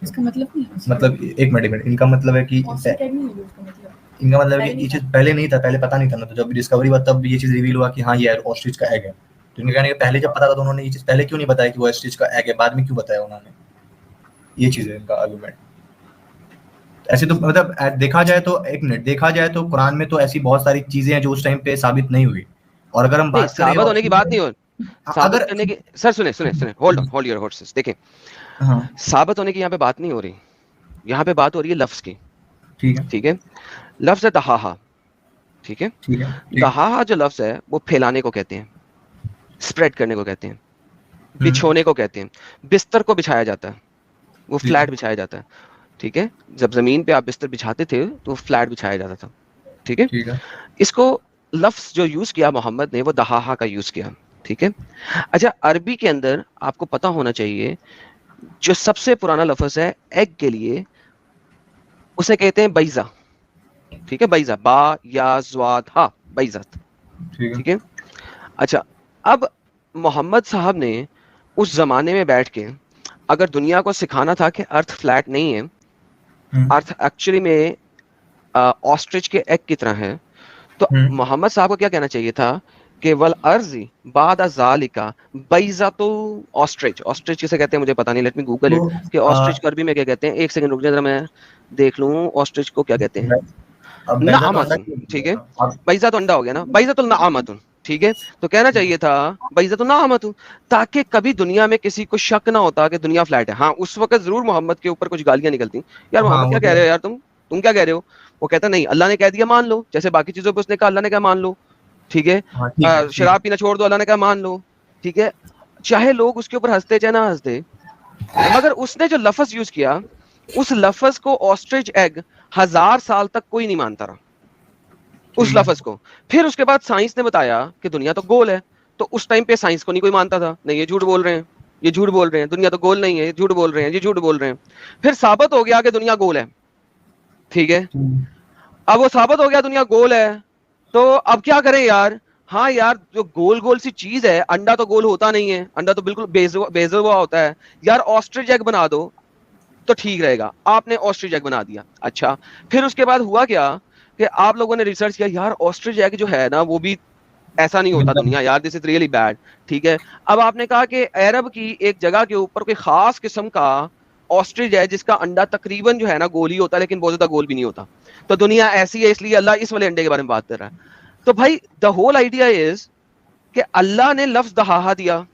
Speaker 4: इसका मतलब नहीं है,
Speaker 2: मतलब एक मिनट इनका मतलब है कि
Speaker 4: ऑस्ट्रिच एग नहीं है उसका मतलब।
Speaker 2: इनका मतलब है कि ये चीज पहले नहीं था, पहले पता नहीं था ना, तो जब डिस्कवरी हुआ तब ये चीज रिवील हुआ कि हाँ ये ऑस्ट्रिच का एग है। तो इनके कहने के पहले जब पता था तो उन्होंने ये चीज पहले क्यों नहीं बताया कि वो ऑस्ट्रिच का एग है, बाद में क्यों बताया उन्होंने, ये चीज है इनका आर्गुमेंट। ऐसे तो मतलब देखा जाए तो एक मिनट देखा जाए तो कुरान में तो ऐसी बहुत सारी चीजें हैं जो उस टाइम पे साबित नहीं हुई, और अगर हम बात करें
Speaker 3: साबित होने की बात नहीं हो, साबित करने की, सर सुने होल्ड योर हॉर्सेस। देखें साबित होने की यहाँ पे बात नहीं हो रही, यहाँ पे बात हो रही है लफ्ज की, ठीक है। लफ्ज है दहाहा, ठीक है। दहाहा जो लफ्ज है वो फैलाने को कहते हैं, स्प्रेड करने को कहते हैं, बिछोने को कहते हैं। बिस्तर को बिछाया जाता है, वो फ्लैट बिछाया जाता है, ठीक है। जब जमीन पे आप बिस्तर बिछाते थे तो फ्लैट बिछाया जाता था, ठीक है। इसको लफ्ज जो यूज किया मोहम्मद ने वो दहाहा का यूज किया, ठीक है। अच्छा अरबी के अंदर आपको पता होना चाहिए जो सबसे पुराना लफ्ज है एग के लिए उसे कहते हैं बैजा, ठीक है। बैजा, बा या ज़्वाद हा, बैजत, ठीक है। अच्छा अब मोहम्मद साहब ने उस जमाने में बैठ के अगर दुनिया को सिखाना था कि अर्थ फ्लैट नहीं है, अर्थ एक्चुअली में ऑस्ट्रिच के एग की तरह है, तो मोहम्मद साहब को क्या कहना चाहिए था कि वल अर्ज़ी बाद ज़ालिका बैज़तु ऑस्ट्रिच। ऑस्ट्रिच किसे कहते हैं मुझे पता नहीं, लेट मी गूगल इट कि ऑस्ट्रिच को अरबी में क्या कहते हैं। एक सेकंड रुक जाए जरा मैं देख लूं ऑस्ट्रिच को क्या कहते हैं। नाअमतुन, ठीक है। बैज़ा तो अंडा हो गया ना, बैज़तुल नाअमतुन, ठीक है। तो कहना चाहिए था बैज़तुन नाअमतुन, ताकि कभी दुनिया में किसी को शक ना होता कि दुनिया फ्लैट है। हाँ उस वक्त जरूर मोहम्मद के ऊपर कुछ गालियां निकलती, यार मोहम्मद क्या कह रहे हो यार, तुम क्या कह रहे हो। वो कहता नहीं अल्लाह ने कह दिया मान लो, जैसे बाकी चीजों पे उसने कहा अल्लाह ने कहा मान लो, ठीक है। शराब पीना छोड़ दो, अल्लाह ने कहा मान लो, ठीक है। चाहे लोग उसके ऊपर हंसते चाहे ना हंसते, मगर उसने जो लफ्ज यूज किया उस लफ्ज को ऑस्ट्रिच एग 1000 साल तक कोई नहीं मानता रहा उस लफ्ज को। फिर उसके बाद साइंस ने बताया कि दुनिया तो गोल है, तो उस टाइम पे साइंस को नहीं कोई मानता था, नहीं ये झूठ बोल रहे हैं, ये झूठ बोल रहे हैं, दुनिया तो गोल नहीं है, ये झूठ बोल रहे हैं, ये झूठ बोल रहे हैं। फिर साबित हो गया कि दुनिया गोल है, ठीक है। अब वो साबित हो गया दुनिया गोल है, तो अब क्या करें यार। हाँ यार जो गोल गोल सी चीज है, अंडा तो गोल होता नहीं है, अंडा तो बिल्कुल बेज़ा हुआ होता है यार, ऑस्ट्रिच एग बना दो तो ठीक रहेगा। आपने ऑस्ट्रिच एग बना दिया। अच्छा फिर उसके बाद हुआ क्या कि आप लोगों ने रिसर्च किया, यार ऑस्ट्रिच एग जो है ना वो भी ऐसा नहीं होता दुनिया, यार दिस इज रियली बैड, ठीक है। अब आपने कहा कि अरब की एक जगह के ऊपर कोई खास किस्म का ऑस्ट्रिच है जिसका अंडा तकरीबन जो है ना गोल ही होता है, लेकिन बहुत ज्यादा गोल भी नहीं होता, तो दुनिया ऐसी है इसलिए अल्लाह इस वाले अंडे के बारे में बात कर रहा है। तो भाई द होल आइडिया इज कि अल्लाह ने लफ्ज दहाहा दिया,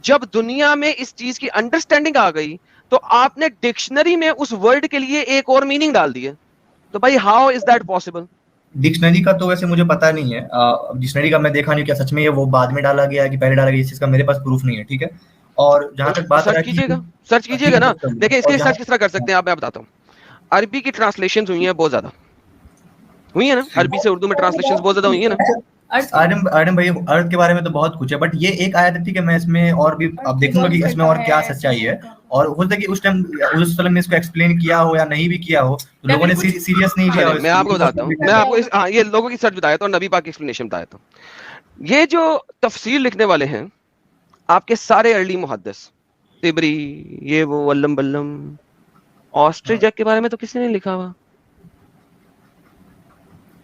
Speaker 3: जब दुनिया में इस चीज की अंडरस्टैंडिंग आ गई तो आपने डिक्शनरी में उस वर्ड के लिए एक और मीनिंग डाल दिए। तो भाई how is that possible?
Speaker 2: Dictionary का तो वैसे मुझे पता नहीं है, डिक्शनरी का मैं देखा नहीं क्या सच में ये वो बाद में डाला गया है कि पहले डाला गया, इस चीज का मेरे पास प्रूफ नहीं है, ठीक है। और जहां तक बात
Speaker 3: सर्च कीजिएगा, सर्च कीजिएगा ना। देखिए इसके लिए सर्च किस तरह कर सकते हैं आप, मैं बताता हूँ। अरबी की ट्रांसलेशन हुई है बहुत ज्यादा, हुई है ना, अरबी से उर्दू में ट्रांसलेशन बहुत ज्यादा हुई है ना।
Speaker 2: आर्यन भाई अर्थ के बारे में तो बहुत कुछ है, बट ये एक आयत है, ठीक है, मैं इसमें और भी अब देखूंगा कि इसमें और क्या सच्चाई है, और हो सकता है कि उस टाइम उस ने इसको एक्सप्लेन किया हो या नहीं भी किया हो, तो लोगों ने सीरियस नहीं लिया।
Speaker 3: मैं आपको बताता हूँ, मैं आपको हाँ ये लोगों की सर्च बताया था और नबी पाक की एक्सप्लेनेशन बताया था। ये जो तफसीर लिखने वाले हैं आपके सारे अर्ली मुहद्दिस, तिबरी, ये वो वल्लम बल्लम, ऑस्ट्रिच के बारे में तो किसी ने लिखा हुआ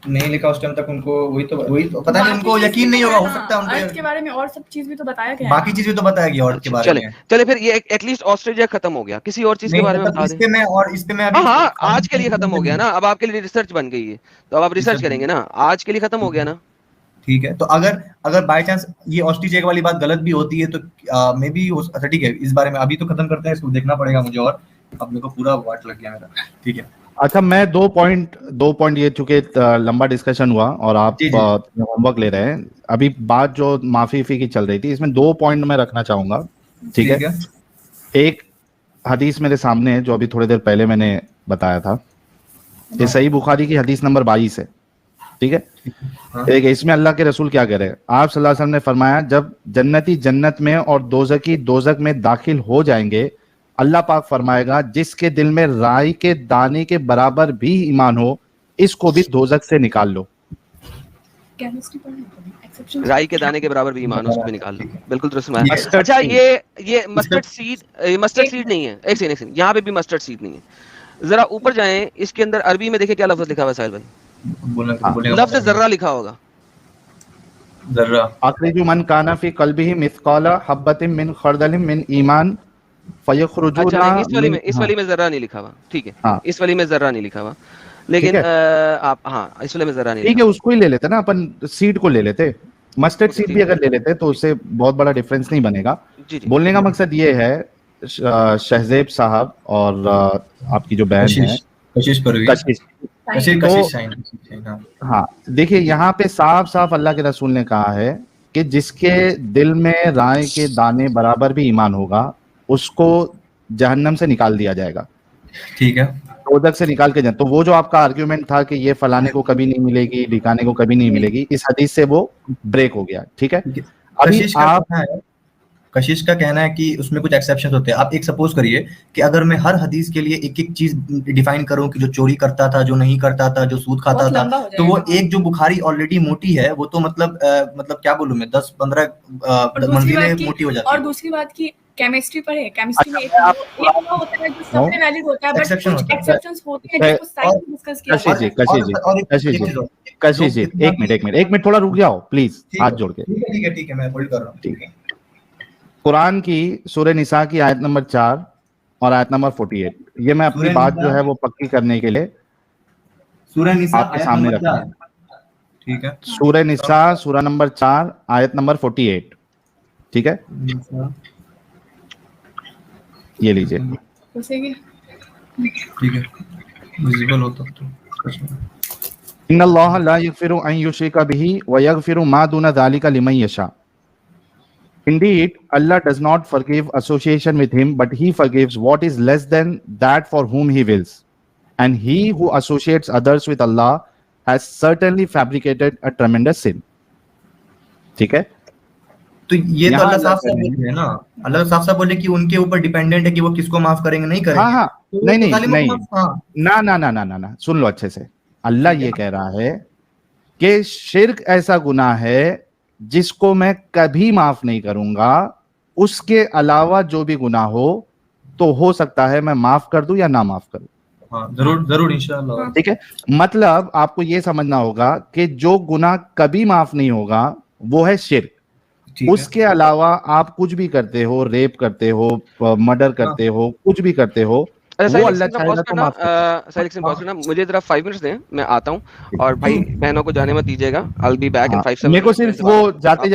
Speaker 2: नहीं लिखा उस टाइम तक, उनको वही तो पता नहीं, उनको यकीन नहीं होगा, हो सकता है
Speaker 4: अर्थ के बारे में और सब चीज भी तो बताया गया है,
Speaker 2: बाकी चीज भी तो बताया गया अर्थ के बारे में।
Speaker 3: चले फिर ये एटलीस्ट ऑस्ट्रेलिया खत्म हो गया, किसी और चीज के बारे में बता दें।
Speaker 2: इस पे मैं अभी
Speaker 3: हाँ आज के लिए खत्म हो गया ना, अब आपके लिए रिसर्च बन गई है, तो अब आप रिसर्च करेंगे ना, आज के लिए खत्म हो गया ना।
Speaker 2: ठीक है, तो अगर बाय चांस ये ऑस्ट्रिच वाली बात गलत भी होती है तो मे बी अच्छा ठीक है, इस बारे में अभी तो खत्म करते हैं, इसको देखना पड़ेगा मुझे, और अब मेरे को पूरा वाट लग गया मेरा, ठीक है।
Speaker 1: अच्छा, मैं दो पॉइंट ये चूंकि लंबा डिस्कशन हुआ और आप होमवर्क ले रहे हैं, अभी बात जो माफी की चल रही थी, इसमें 2 पॉइंट मैं रखना चाहूंगा, ठीक है। एक हदीस मेरे सामने है जो अभी थोड़ी देर पहले मैंने बताया था, ये सही बुखारी की हदीस नंबर 22 है, ठीक है। एक इसमें अल्लाह के रसूल क्या कह रहे हैं, आप सल्लल्लाहु अलैहि वसल्लम ने फरमाया, जब जन्नती जन्नत में और दोज़की दोज़क में दाखिल हो जाएंगे, अल्लाह पाक फरमाएगा जिसके दिल में राई के दाने के बराबर भी ईमान हो, इसको भी दोज़ख से निकाल लो।
Speaker 3: राई के दाने के बराबर भी ईमान, उसको भी निकाल लो, बिल्कुल दुरुस्त है। अच्छा ये मस्टर्ड सीड नहीं है, एक सेकंड, यहाँ पे भी मस्टर्ड सीड नहीं है। जरा ऊपर जाएं, इसके अंदर अरबी में देखिए क्या लफ्ज लिखा हुआ है साहिल भाई, लफ्ज जर्रा लिखा होगा,
Speaker 2: जर्रा।
Speaker 1: अखरिजु मन काना फी क़ल्बिही मिस्क़ाला हब्बतिन मिन खरदलिन मिन ईमान फयखरुजुना।
Speaker 3: इस वाली में जर्रा नहीं लिखा हुआ, ठीक है, इस वाली में जर्रा नहीं लिखा हुआ, लेकिन आप हाँ इस वाले में जर्रा नहीं,
Speaker 1: ठीक है, उसको ही ले लेते ना अपन, सीड को ले लेते, मस्टर्ड सीड भी अगर ले लेते तो उससे बहुत बड़ा डिफरेंस नहीं बनेगा। बोलने का मकसद ये है शहजेब साहब और आपकी जो बहन है कशिश, हाँ देखिए यहाँ पे साफ साफ अल्लाह के रसूल ने कहा है कि जिसके दिल में राय के दाने बराबर भी ईमान होगा, उसको जहन्नम से निकाल दिया जाएगा, ठीक है, दोज़ख से निकाल के जाए। तो वो जो आपका आर्ग्यूमेंट था कि ये फलाने को कभी नहीं मिलेगी, ढिकाने को कभी नहीं मिलेगी, इस हदीस से वो ब्रेक हो गया, ठीक है। अभी
Speaker 2: कशिश का कहना है कि उसमें कुछ एक्सेप्शंस होते हैं। आप एक सपोज करिए कि अगर मैं हर हदीस के लिए एक एक चीज डिफाइन करूं कि जो चोरी करता था, जो नहीं करता था, जो सूद खाता था, तो वो एक जो बुखारी ऑलरेडी मोटी है, वो तो मतलब क्या बोलूं मैं, 10-15 मंजिलें मोटी हो जाती है।
Speaker 4: और दूसरी बात की केमिस्ट्री पढ़े, केमिस्ट्री में एक होता है जो सब में वैलिड होता है, बट कुछ एक्सेप्शंस होते हैं जिसको साइंस में डिस्कस किया।
Speaker 1: कशिश जी एक मिनट थोड़ा रुक जाओ प्लीज, हाथ जोड़ के।
Speaker 2: ठीक है मैं होल्ड कर रहा हूं, ठीक है।
Speaker 1: कुरान की सूरह निसा की आयत नंबर 4 और आयत नंबर 48, ये मैं अपनी बात जो है वो पक्की करने के लिए
Speaker 2: सूरह निसा
Speaker 1: आपके सामने रखता हूं,
Speaker 2: ठीक है।
Speaker 1: सूरह निसा सूरह नंबर 4 आयत नंबर 48, ठीक है, ये लीजिए,
Speaker 2: ठीक है, विजिबल हो तब तो।
Speaker 1: इन्नल्लाह ला यगफिरु अन युश्रिका बिही व यगफिरु मा दूना ज़ालिका लिमन यशा। Indeed, Allah does not forgive association with Him, but He forgives what is less than that for whom He wills. And he who associates others with Allah has certainly fabricated a tremendous sin. ठीक है?
Speaker 2: तो ये तो अल्लाह साफ-साफ बोल रहे हैं ना, अल्लाह साफ-साफ बोले कि उनके ऊपर डिपेंडेंट है कि वो किसको माफ करेंगे, नहीं करेंगे।
Speaker 1: हाँ,
Speaker 2: तो
Speaker 1: नहीं, ना, सुन लो अच्छे से। अल्लाह ये कह रहा है कि शिर्क ऐसा गुनाह है जिसको मैं कभी माफ नहीं करूंगा, उसके अलावा जो भी गुनाह हो सकता है मैं माफ कर दूं या ना माफ करूं।
Speaker 2: हाँ, जरूर इंशाअल्लाह,
Speaker 1: ठीक है। मतलब आपको ये समझना होगा कि जो गुनाह कभी माफ नहीं होगा वो है शिर्क, उसके अलावा आप कुछ भी करते हो, रेप करते हो, मर्डर करते हो, कुछ भी करते हो, वो अल्लाह चाहेगा तो माफ
Speaker 3: करना। मुझे जरा 5 मिनट्स दें, मैं आता हूं, और भाई बहनों को जाने मत दीजिएगा, I'll be back in 5-7
Speaker 1: मेरे को सिर्फ वो जाते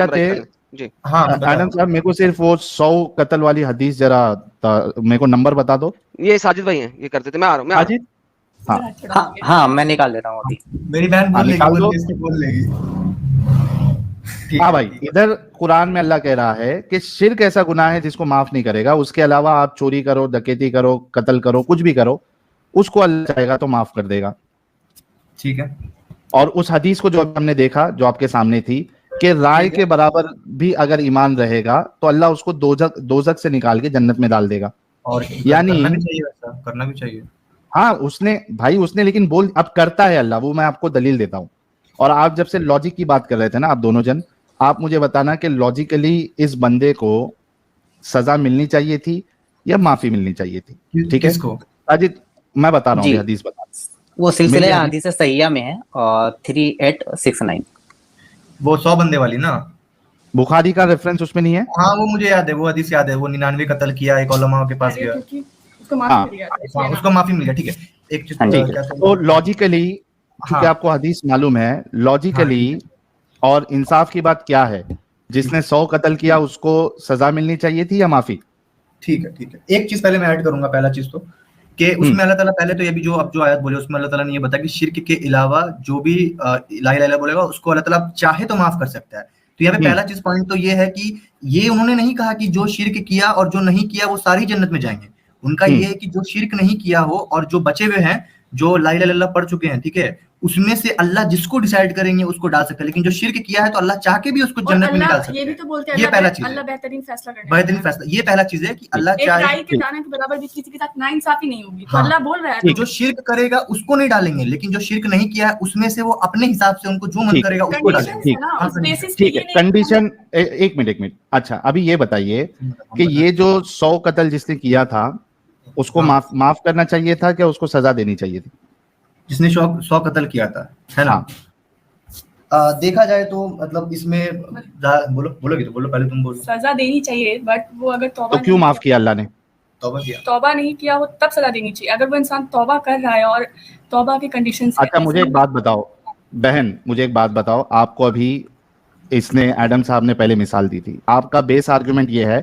Speaker 3: जी
Speaker 2: हाँ मैं बता
Speaker 1: एडम
Speaker 2: रहा
Speaker 1: साहब मेरे को सिर्फ वो 100 कत्ल वाली हदीस जरा मेरे को नंबर बता दो।
Speaker 3: ये साजिद भाई हैं, ये करते थे। मैं आ रहा हूँ, मैं आ रहा हूँ।
Speaker 1: साजिद, हाँ
Speaker 4: हाथ चढ़ा
Speaker 5: हाँ
Speaker 4: दिया।
Speaker 5: हाँ, मैं निकाल लेता हूँ अभी।
Speaker 2: हूँ। मेरी बहन
Speaker 1: हाँ
Speaker 2: बोल लेगी,
Speaker 1: निकाल
Speaker 2: बोल
Speaker 1: दो।
Speaker 2: के इसकी बोल लेगी। ठीक
Speaker 1: हाँ
Speaker 2: है
Speaker 1: भाई,
Speaker 2: ठीक है।
Speaker 1: इधर कुरान में अल्लाह कह रहा है कि शिर्क ऐसा गुनाह है जिसको माफ नहीं करेगा, उसके अलावा आप चोरी करो, डकैती करो, कत्ल करो, कुछ भी करो, उसको अल्लाह चाहेगा तो माफ कर देगा।
Speaker 2: ठीक है
Speaker 1: और उस हदीस को जो अभी हमने देखा, जो आपके सामने थी, कि राय
Speaker 2: ठीक है।
Speaker 1: के बराबर भी अगर ईमान रहेगा तो अल्लाह उसको दोजक से निकाल के जन्नत में डाल देगा।
Speaker 2: और
Speaker 1: यानी
Speaker 2: करना भी चाहिए, वैसा करना भी चाहिए।
Speaker 1: हाँ, उसने लेकिन बोल अब करता है अल्लाह, वो मैं आपको दलील देता हूं। और आप जब से लॉजिक की बात कर रहे थे ना, आप दोनों जन, आप मुझे बताना कि लॉजिकली इस बंदे को सजा मिलनी चाहिए थी या माफी मिलनी चाहिए थी? ठीक है
Speaker 2: किसको?
Speaker 1: अजित, मैं बता रहा हूँ
Speaker 5: जी।
Speaker 1: अभी हदीस बता।
Speaker 5: वो सिलसिले
Speaker 1: मेरी
Speaker 5: हदीस सहिया में है, 3869।
Speaker 2: वो 100 बंदे वाली ना?
Speaker 1: बुखारी का रेफरेंस उसमें नहीं है?
Speaker 2: हाँ वो मुझे याद है, वो हदीस याद है। वो 99 कत्ल किया, एक उलमा के पास
Speaker 4: अरे
Speaker 2: गया।
Speaker 4: क्योंकि उसको माफ
Speaker 1: हाँ
Speaker 4: कर दिया था, इसलिए
Speaker 2: हाँ
Speaker 4: ना।
Speaker 2: उसको माफी मिल गया, ठीक है। एक चीज
Speaker 5: हाँ जी।
Speaker 2: क्या
Speaker 1: तो लॉजिकली, चूंकि
Speaker 2: हाँ
Speaker 1: आपको हदीस मालूम है,
Speaker 2: हाँ
Speaker 1: लॉजिकली और इंसाफ की बात क्या है, जिसने 100 कत्ल किया उसको सजा मिलनी चाहिए थी या माफी?
Speaker 2: ठीक है ठीक है। एक चीज पहले मैं ऐड करूंगा, पहला चीज तो कि उसमें अल्लाह ताला पहले तो ये भी जो अब जो आयत बोले उसमें अल्लाह ताला ने ये बताया कि शिर्क के अलावा जो भी ला इलाहा इल्लल्लाह बोलेगा उसको अल्लाह ताला चाहे तो माफ कर सकता है। तो यहाँ पे पहला चीज पॉइंट तो ये है कि ये उन्होंने नहीं कहा कि जो शिर्क किया और जो नहीं किया वो सारी जन्नत में जाएंगे। उनका ये है कि जो शिर्क नहीं किया हो और जो बचे हुए हैं, जो ला इलाहा इल्लल्लाह पढ़ चुके हैं, ठीक है, उसमें से अल्लाह जिसको डिसाइड करेंगे उसको डाल सकता है। लेकिन जो शिर्क किया है तो अल्लाह चाह के भी उसको
Speaker 4: और
Speaker 2: जन्नत में नहीं डाल
Speaker 4: अल्लाह
Speaker 2: सकता
Speaker 4: ये भी
Speaker 2: है।
Speaker 4: तो बोलते हैं,
Speaker 2: ये पहला चीज है,
Speaker 4: अल्लाह बेहतरीन फैसला करने
Speaker 2: बेहतरीन
Speaker 4: वाला है।
Speaker 2: फैसला। ये पहला चीज है कि अल्लाह
Speaker 4: एक
Speaker 2: चाहे
Speaker 4: राई के दाने के बराबर भी किसी के साथ नाइंसाफी नहीं होगी, तो
Speaker 2: हाँ।
Speaker 4: अल्लाह बोल रहा है।
Speaker 2: तो जो शिर्क करेगा उसको नहीं डालेंगे, लेकिन जो शिर्क नहीं किया है उसमें से वो अपने हिसाब से उनको जो मन
Speaker 1: ठीक,
Speaker 2: करेगा उसको
Speaker 4: कंडीशंस
Speaker 2: डालेंगे।
Speaker 4: है ना,
Speaker 2: हाँ,
Speaker 4: उस बेसिस पे
Speaker 1: ठीक है,
Speaker 4: ये नहीं
Speaker 1: कंडीशन एक मिनट। अच्छा अभी ये बताइए कि ये जो 100 कत्ल जिसने किया था उसको
Speaker 2: हाँ।
Speaker 1: माफ करना चाहिए था क्या उसको सजा देनी चाहिए थी?
Speaker 2: जिसने 100 कत्ल किया था, है ना?
Speaker 1: हाँ।
Speaker 2: देखा जाए तो मतलब इसमें बोलोगे तो बोलो, पहले तुम बोलो।
Speaker 4: सजा देनी चाहिए, बट वो अगर तौबा
Speaker 1: तो क्यों माफ किया अल्लाह ने?
Speaker 2: तौबा
Speaker 4: नहीं किया हो तब सजा देनी चाहिए। अगर वो इंसान तौबा कर रहा है और तौबा की कंडीशंस
Speaker 1: अच्छा मुझे एक बात बताओ बहन, मुझे एक बात बताओ, आपको अभी इसने एडम साहब ने पहले मिसाल दी थी, आपका बेस आर्गुमेंट ये है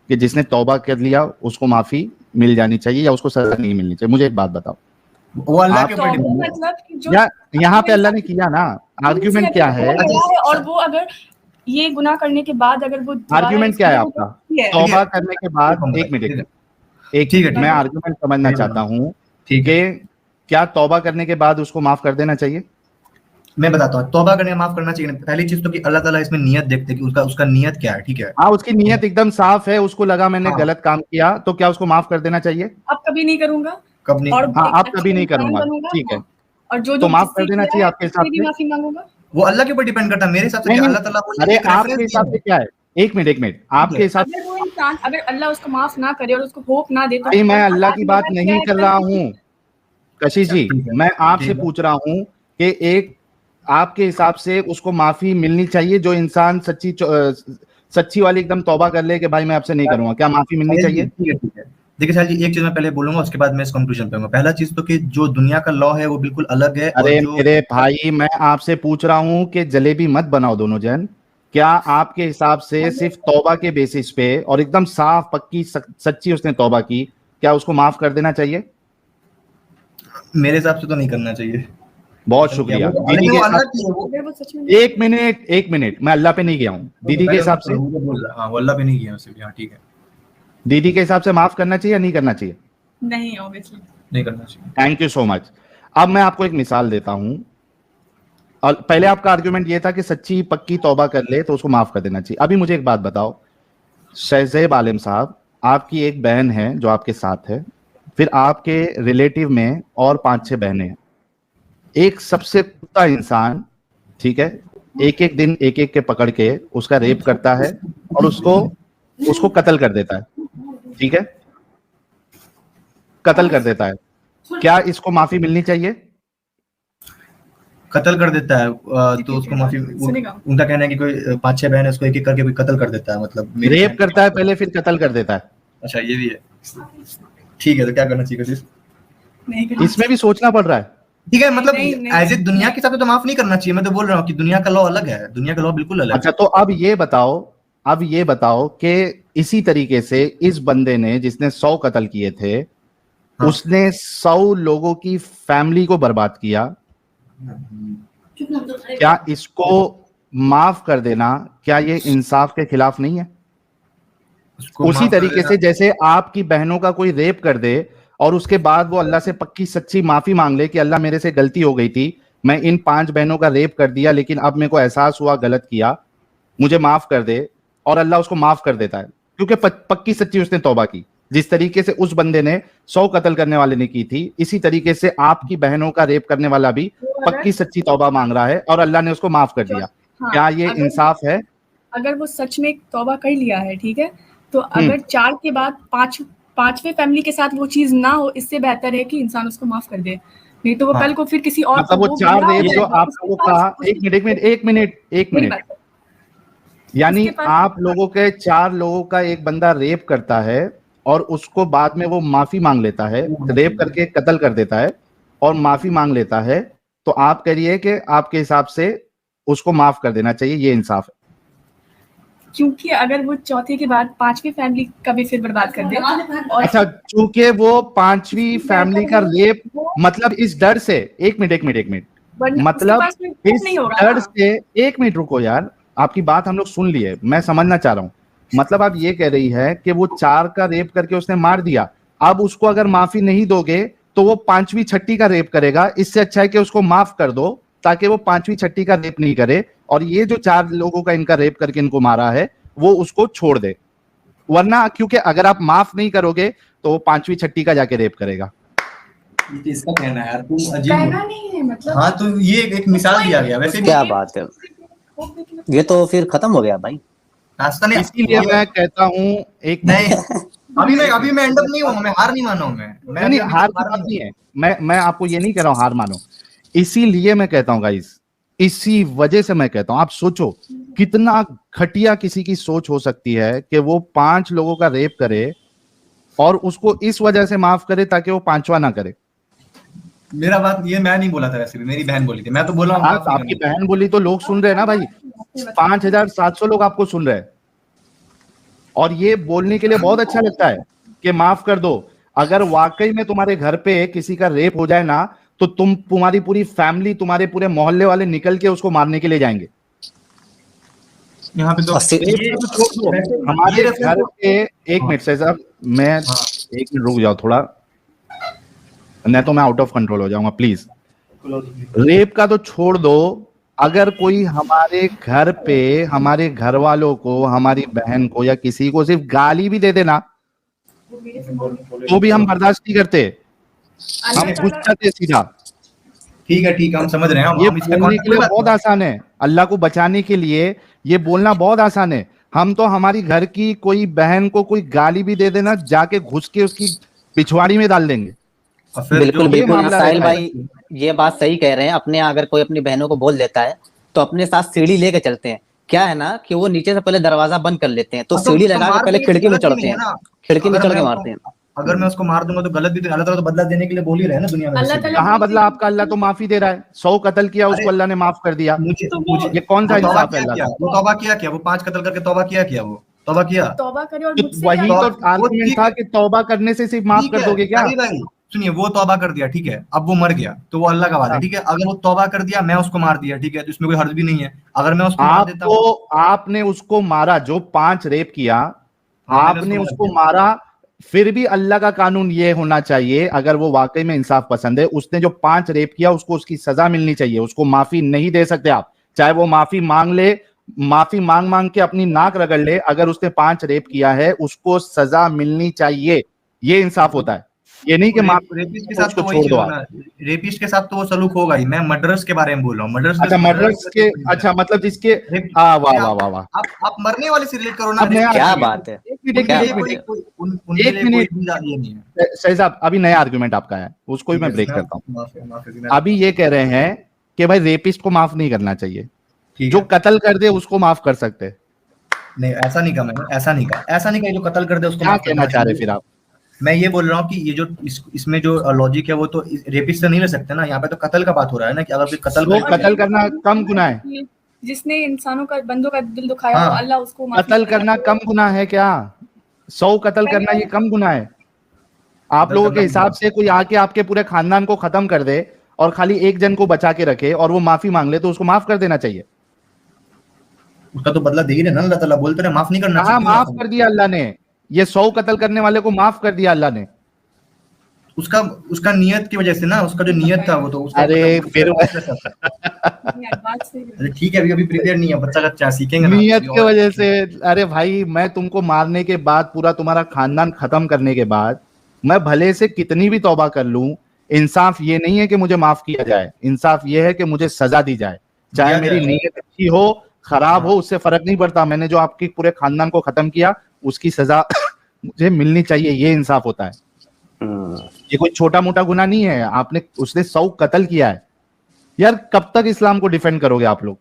Speaker 1: कि जिसने तौबा कर लिया उसको माफी मिल जानी चाहिए या उसको सजा नहीं मिलनी चाहिए। मुझे एक बात बताओ,
Speaker 2: वो अल्लाह के ऊपर
Speaker 4: तौबा
Speaker 2: डिपेंड है।
Speaker 4: मतलब कि जो
Speaker 1: यहाँ पे अल्लाह ने किया ना, आर्ग्यूमेंट क्या है?
Speaker 4: और वो अगर ये गुनाह करने के बाद अगर वो
Speaker 1: आर्ग्यूमेंट क्या है आपका? तौबा करने के बाद
Speaker 2: ठीक है,
Speaker 1: एक मिनट
Speaker 2: ठीक है,
Speaker 1: मैं आर्ग्यूमेंट समझना चाहता हूँ
Speaker 2: ठीक है।
Speaker 1: कि क्या तौबा करने के बाद उसको माफ कर देना चाहिए?
Speaker 2: मैं बताता हूँ, तौबा करने माफ करना चाहिए। पहली चीज तो कि अल्लाह ताला इसमें नियत देखते कि उसका नियत क्या है, ठीक है।
Speaker 1: हाँ, उसकी नियत एकदम साफ है, उसको लगा मैंने
Speaker 2: हाँ।
Speaker 1: गलत काम किया, तो क्या उसको माफ कर देना चाहिए?
Speaker 4: अब कभी नहीं करूंगा,
Speaker 2: कब नहीं?
Speaker 4: और
Speaker 1: हाँ,
Speaker 4: एक
Speaker 1: आप
Speaker 4: अच्छा
Speaker 1: कभी नहीं
Speaker 4: इंसान
Speaker 1: करूंगा,
Speaker 4: बनूंगा,
Speaker 1: ठीक है।
Speaker 4: हाँ। और जो
Speaker 1: तो माफ कर
Speaker 4: जिससे
Speaker 1: देना
Speaker 4: किया
Speaker 1: चाहिए
Speaker 4: है,
Speaker 1: आपके हिसाब
Speaker 4: उससे भी
Speaker 1: से?
Speaker 4: माफी मांगूंगा।
Speaker 2: वो अल्लाह के ऊपर डिपेंड करता है। मेरे हिसाब से
Speaker 1: नहीं,
Speaker 2: क्या
Speaker 1: नहीं,
Speaker 2: अल्लाह ताला वो
Speaker 1: अरे
Speaker 2: एक
Speaker 1: आपके
Speaker 2: reference
Speaker 1: हिसाब
Speaker 2: दिया
Speaker 1: से
Speaker 2: है।
Speaker 1: क्या है? एक मिनट आपके हिसाब
Speaker 4: अगर वो इंसान, अगर अल्लाह उसको माफ ना करे और उसको होप ना दे तो
Speaker 1: भाई मैं अल्लाह
Speaker 4: आज
Speaker 1: की बात
Speaker 4: मेरा
Speaker 1: नहीं
Speaker 4: क्या
Speaker 1: कर
Speaker 4: है,
Speaker 1: रहा
Speaker 4: कल
Speaker 1: हूँ कशिश जी,
Speaker 2: ठीक है,
Speaker 1: मैं आपसे
Speaker 2: ठीक है।
Speaker 1: पूछ रहा हूँ कि एक आपके हिसाब से उसको माफी मिलनी चाहिए जो इंसान सच्ची वाली एकदम तौबा कर ले कि भाई मैं आपसे नहीं करूंगा, क्या माफी मिलनी चाहिए?
Speaker 2: ठीक है, ठीक है। देखिए साहिल जी, एक चीज मैं पहले बोलूंगा, उसके बाद मैं इस कंक्लूजन पे आऊंगा। पहला चीज तो कि जो दुनिया का लॉ है वो बिल्कुल अलग है।
Speaker 1: अरे
Speaker 2: और जो
Speaker 1: मेरे भाई, मैं आपसे पूछ रहा हूँ कि जलेबी मत बनाओ दोनों जन। क्या आपके हिसाब से सिर्फ तौबा के बेसिस पे और एकदम साफ पक्की सच्ची उसने तौबा की, क्या उसको माफ कर देना चाहिए?
Speaker 2: मेरे हिसाब से तो नहीं करना चाहिए।
Speaker 1: बहुत शुक्रिया।
Speaker 2: वो
Speaker 1: दीदी के
Speaker 2: अल्लाह
Speaker 1: हिसाब
Speaker 2: की है वो।
Speaker 4: अगर वो सच में
Speaker 1: एक मिनट मैं अल्लाह पे नहीं गया हूँ। दीदी के हिसाब से,
Speaker 2: हाँ वो अल्लाह पे नहीं किया उससे भी। हाँ ठीक है,
Speaker 1: दीदी के हिसाब से माफ करना चाहिए या नहीं करना चाहिए?
Speaker 4: नहीं, ऑब्वियसली
Speaker 2: नहीं करना चाहिए।
Speaker 1: Thank you so much. अब मैं आपको एक मिसाल देता हूं। और पहले आपका आर्गुमेंट ये था कि सच्ची पक्की तौबा कर ले तो उसको माफ कर देना चाहिए। अभी मुझे एक बात बताओ शहज़ेब आलिम साहब, आपकी एक बहन है जो आपके साथ है, फिर आपके रिलेटिव में और 5-6 बहनें हैं। एक सबसे कुत्ता इंसान, ठीक है, एक दिन एक के पकड़ के उसका रेप करता है और उसको कत्ल कर देता है, ठीक है, कत्ल कर देता है। क्या इसको माफी मिलनी चाहिए?
Speaker 2: कत्ल कर देता है तो उसको माफी। उनका कहना है कि कोई 5-6 बहन है, उसको एक करके कोई कत्ल कर देता है, मतलब
Speaker 1: रेप करता है पहले फिर कत्ल कर देता है।
Speaker 2: अच्छा ये भी है, ठीक है। तो क्या करना चाहिए कशिश?
Speaker 1: इसमें भी सोचना पड़ रहा है।
Speaker 2: ठीक है, मतलब
Speaker 4: नहीं,
Speaker 2: एज ए दुनिया के हिसाब से तो माफ नहीं करना चाहिए। मैं तो बोल रहा हूँ कि दुनिया का लॉ अलग है, दुनिया का लॉ बिल्कुल अलग है।
Speaker 1: अच्छा तो अब ये बताओ अब ये बताओ कि इसी तरीके से इस बंदे ने जिसने 100 कत्ल किए थे,
Speaker 2: हाँ।
Speaker 1: उसने 100 लोगों की फैमिली को बर्बाद किया, क्या इसको माफ कर देना, क्या ये इंसाफ के खिलाफ नहीं है?
Speaker 2: उसको
Speaker 1: उसी
Speaker 2: माफ कर
Speaker 1: तरीके
Speaker 2: देना।
Speaker 1: से जैसे आपकी बहनों का कोई रेप कर दे और उसके बाद वो अल्लाह से पक्की सच्ची माफी मांग ले कि अल्लाह मेरे से गलती हो गई थी, मैं इन 5 बहनों का रेप कर दिया, लेकिन अब मेरे को एहसास हुआ गलत किया, मुझे माफ कर दे, और अल्लाह उसको माफ कर देता है क्योंकि पक्की सच्ची उसने तौबा की। जिस तरीके से उस बंदे ने 100 कत्ल करने वाले ने की थी, इसी तरीके से आपकी बहनों का रेप करने वाला भी पक्की सच्ची तौबा मांग रहा है और अल्लाह ने उसको माफ कर दिया।
Speaker 4: हाँ,
Speaker 1: क्या ये
Speaker 4: अगर-
Speaker 1: इंसाफ है?
Speaker 4: अगर वो सच में तौबा कर लिया है, ठीक है, तो अगर 4 के बाद 5वें फैमिली के साथ वो चीज ना हो, इससे बेहतर है कि इंसान उसको माफ कर दे, नहीं तो वो
Speaker 2: हाँ।
Speaker 4: कल को फिर किसी और
Speaker 1: मतलब वो
Speaker 4: को
Speaker 1: 4
Speaker 4: बुरा
Speaker 1: रेप
Speaker 4: हो
Speaker 1: जो
Speaker 4: जाएगा,
Speaker 1: आप
Speaker 4: उसके
Speaker 1: लोगों
Speaker 4: पास-
Speaker 1: का, एक
Speaker 4: मेरी
Speaker 1: मिनट,
Speaker 4: बात है।
Speaker 1: यानी
Speaker 4: उसके पास-
Speaker 1: आप लोगों के 4 लोगों का एक बंदा रेप करता है और उसको बाद में वो माफी मांग लेता है, रेप करके कत्ल कर देता है और माफी मांग लेता है, तो आप कह रही है कि आपके हिसाब से उसको माफ कर देना चाहिए, ये इंसाफ है?
Speaker 4: क्योंकि अगर वो चौथे के बाद 5वीं फैमिली का भी फिर बर्बाद कर दे और
Speaker 1: अच्छा, चूंकि वो 5वीं फैमिली का रेप, मतलब इस डर से, एक मिनट, मतलब इस डर से, एक मिनट रुको यार, आपकी बात हम लोग सुन लिए, मैं समझना चाह रहा हूं। मतलब आप ये कह रही है कि वो 4 का रेप करके उसने मार दिया, अब उसको अगर माफी नहीं दोगे तो वो 5वीं छठी का रेप करेगा, इससे अच्छा है कि उसको माफ कर दो ताकि वो 5वीं छठी का रेप नहीं करे, और ये जो 4 लोगों का इनका रेप करके इनको मारा है वो उसको छोड़ दे, वरना क्योंकि अगर आप माफ नहीं करोगे तो वो 5वीं छठी का जाके रेप करेगा।
Speaker 2: ये इसका कहना है यार, तुम अजीब हो।
Speaker 4: कहना नहीं है, मतलब
Speaker 2: हाँ, तो ये एक मिसाल दिया गया, वैसे भी
Speaker 5: क्या बात है, ये तो फिर खत्म हो गया भाई।
Speaker 2: रास्ता नहीं।
Speaker 1: इसीलिए मैं कहता हूं, एक
Speaker 2: नहीं, अभी मैं एंड अप नहीं हुआ, मैं हार नहीं माना हूं, मैं
Speaker 1: नहीं,
Speaker 2: अभी
Speaker 1: हार
Speaker 2: तक
Speaker 1: की बात नहीं है, मैं आपको ये नहीं कह रहा हूं हार मानो, इसीलिए मैं कहता हूं गाइस, इसी वजह से मैं कहता हूं, आप सोचो कितना घटिया किसी की सोच हो सकती है कि वो 5 लोगों का रेप करे और उसको इस वजह से माफ करे ताकि वो 5वां ना करे।
Speaker 2: मेरा बात ये मैं नहीं बोला था, वैसे भी मेरी बहन बोली थी, मैं तो बोला हूं
Speaker 1: हाँ,
Speaker 2: माफी
Speaker 1: आपकी
Speaker 2: करने।
Speaker 1: बहन बोली तो लोग सुन रहे हैं ना भाई, 5700 लोग आपको सुन रहे हैं, और ये बोलने के लिए बहुत अच्छा लगता है कि माफ कर दो। अगर वाकई में तुम्हारे घर पे किसी का रेप हो जाए ना, तो तुम्हारी पूरी फैमिली, तुम्हारे पूरे मोहल्ले वाले निकल के उसको मारने के लिए जाएंगे।
Speaker 2: यहाँ पे तो
Speaker 1: रेप का तो छोड़ दो, हमारे घर पे, एक मिनट से साहब, मैं एक मिनट रुक जाओ थोड़ा, नहीं तो मैं आउट ऑफ कंट्रोल हो जाऊंगा, प्लीज। रेप का तो छोड़ दो, अगर कोई हमारे घर पे हमारे घर वालों को, हमारी बहन को या किसी को सिर्फ गाली भी दे देना तो भी हम बर्दाश्त नहीं करते, हम घुस जाते सीधा।
Speaker 2: ठीक है, हम समझ रहे हैं,
Speaker 1: ये
Speaker 2: हम इसका
Speaker 1: बोलने के लिए बहुत आसान है, अल्लाह को बचाने के लिए ये बोलना बहुत आसान है। हम तो हमारी घर की कोई बहन को कोई गाली भी दे देना, जाके घुस के उसकी पिछवाड़ी में डाल देंगे।
Speaker 5: बिल्कुल बिल्कुल
Speaker 1: मामला
Speaker 5: साहिल
Speaker 1: रहता है।
Speaker 5: भाई, ये बात सही कह रहे हैं। अपने यहाँ अगर कोई अपनी बहनों को बोल देता है तो अपने साथ सीढ़ी लेके चलते हैं। क्या है ना कि वो नीचे से पहले दरवाजा बंद कर लेते हैं, तो सीढ़ी लगा के पहले खिड़की में चढ़ते हैं, खिड़की में चढ़ के मारते हैं।
Speaker 2: अगर मैं उसको मार दूंगा तो गलत भी, तो अल्लाह ताला तो बदला देने के लिए बोल ही रहे हैं ना दुनिया में।
Speaker 4: अल्लाह ताला
Speaker 1: कहाँ बदला आपका? अल्लाह तो माफी दे रहा है, 100 कत्ल किया उसको अल्लाह ने माफ कर दिया,
Speaker 2: मुझे
Speaker 1: ये कौन सा इंसाफ है अल्लाह का?
Speaker 2: वो तौबा किया, वो 5 कत्ल करके तौबा किया, वो तौबा किया।
Speaker 4: तौबा करे और
Speaker 1: तो
Speaker 4: मुझसे
Speaker 1: वही
Speaker 4: क्या-
Speaker 1: तो आर्गुमेंट था कि तौबा करने से सिर्फ माफ कर दोगे क्या?
Speaker 2: अरे भाई सुनिए, वो तौबा कर दिया, ठीक है, अब वो मर गया तो वो अल्लाह का वादा है, ठीक है। अगर वो तौबा कर दिया, मैं उसको मार दिया, ठीक है, तो इसमें कोई हर्ज भी नहीं है। अगर मैं उसको मार देता हूँ,
Speaker 1: आपने उसको मारा, जो 5 रेप किया,
Speaker 2: हाँ, मैंने
Speaker 1: आपने
Speaker 2: उसको
Speaker 1: उसको मारा, फिर भी अल्लाह का कानून ये होना चाहिए, अगर वो वाकई में इंसाफ पसंद है, उसने जो 5 रेप किया उसको उसकी सजा मिलनी चाहिए, उसको माफी नहीं दे सकते आप। चाहे वो माफी मांग ले, माफी मांग मांग के अपनी नाक रगड़ ले, अगर उसने 5 रेप किया है उसको सजा मिलनी चाहिए, ये इंसाफ होता है। ये नहीं कि
Speaker 2: रेपिस्ट के साथ तो वही चीज होना, रेपिस्ट के साथ तो वो सलूक होगा ही। मैं मर्डरर्स के बारे में बोल रहा हूँ, मर्डरर्स।
Speaker 1: अच्छा, मर्डर्स के, अच्छा मतलब जिसके, वाह वाह वाह वाह,
Speaker 2: आप मरने वाले से रिलेट करो ना।
Speaker 5: क्या बात है,
Speaker 1: सही साहब, अभी नया आर्गुमेंट आपका है, उसको भी मैं ब्रेक करता हूँ। अभी ये कह रहे हैं कि भाई रेपिस्ट को माफ नहीं करना चाहिए, जो कत्ल कर दे उसको माफ कर सकते।
Speaker 2: नहीं, ऐसा नहीं कहा मैंने, ऐसा नहीं कहा जो कत्ल कर दे उसको
Speaker 1: क्या कहना चाह रहे फिर आप?
Speaker 2: मैं ये बोल रहा हूँ कि ये जो इसमें जो लॉजिक है वो तो रेपिस्ट से नहीं ले सकते ना। यहाँ पे तो कत्ल का बात हो रहा है ना, कि अगर कोई कत्ल
Speaker 1: करना कम गुनाह है।
Speaker 4: जिसने इंसानों का बंदों का दिल दुखाया
Speaker 2: हाँ।
Speaker 4: हो अल्लाह उसको माफी
Speaker 1: कत्ल करना कम गुनाह है क्या? 100 कत्ल करना ये कम गुनाह है? आप
Speaker 2: कत्ल
Speaker 1: लोगों के
Speaker 2: करना
Speaker 1: हिसाब से कोई आके आपके पूरे खानदान को खत्म कर दे और खाली एक जन को बचा के रखे और वो माफी मांग ले तो उसको माफ कर देना चाहिए।
Speaker 2: उसका तो बदला दे ही रहे ना अल्लाह ताला, बोलते रहे माफ नहीं करना
Speaker 1: कहाँ
Speaker 2: चाहिए।
Speaker 1: माफ कर दिया अल्लाह ने? ये 100 कत्ल करने वाले को माफ कर दिया अल्लाह ने।
Speaker 2: उसका नियत की वजह से ना, उसका जो नियत था वो तो उसका
Speaker 1: अरे फिर
Speaker 4: बात सही है।
Speaker 2: अरे ठीक है, अभी प्रिपेयर नहीं है, बच्चा कच्चा सीखेंगे ना
Speaker 1: नियत
Speaker 2: अभी
Speaker 1: की
Speaker 2: और।
Speaker 1: वजह से। अरे भाई मैं तुमको मारने के बाद, पूरा तुम्हारा खानदान खत्म करने के बाद, मैं भले से कितनी भी तौबा कर लूं, इंसाफ ये नहीं है कि मुझे माफ किया जाए, इंसाफ ये है कि मुझे सजा दी जाए। चाहे
Speaker 2: दिया
Speaker 1: मेरी
Speaker 2: जाए।
Speaker 1: नीयत अच्छी हो खराब हो, उससे फर्क नहीं पड़ता। मैंने जो आपके पूरे खानदान को खत्म किया उसकी सजा मुझे मिलनी चाहिए, ये इंसाफ होता है। ये कोई छोटा मोटा गुनाह नहीं है। उसने 100 कत्ल किया है यार। कब तक इस्लाम को डिफेंड करोगे आप लोग,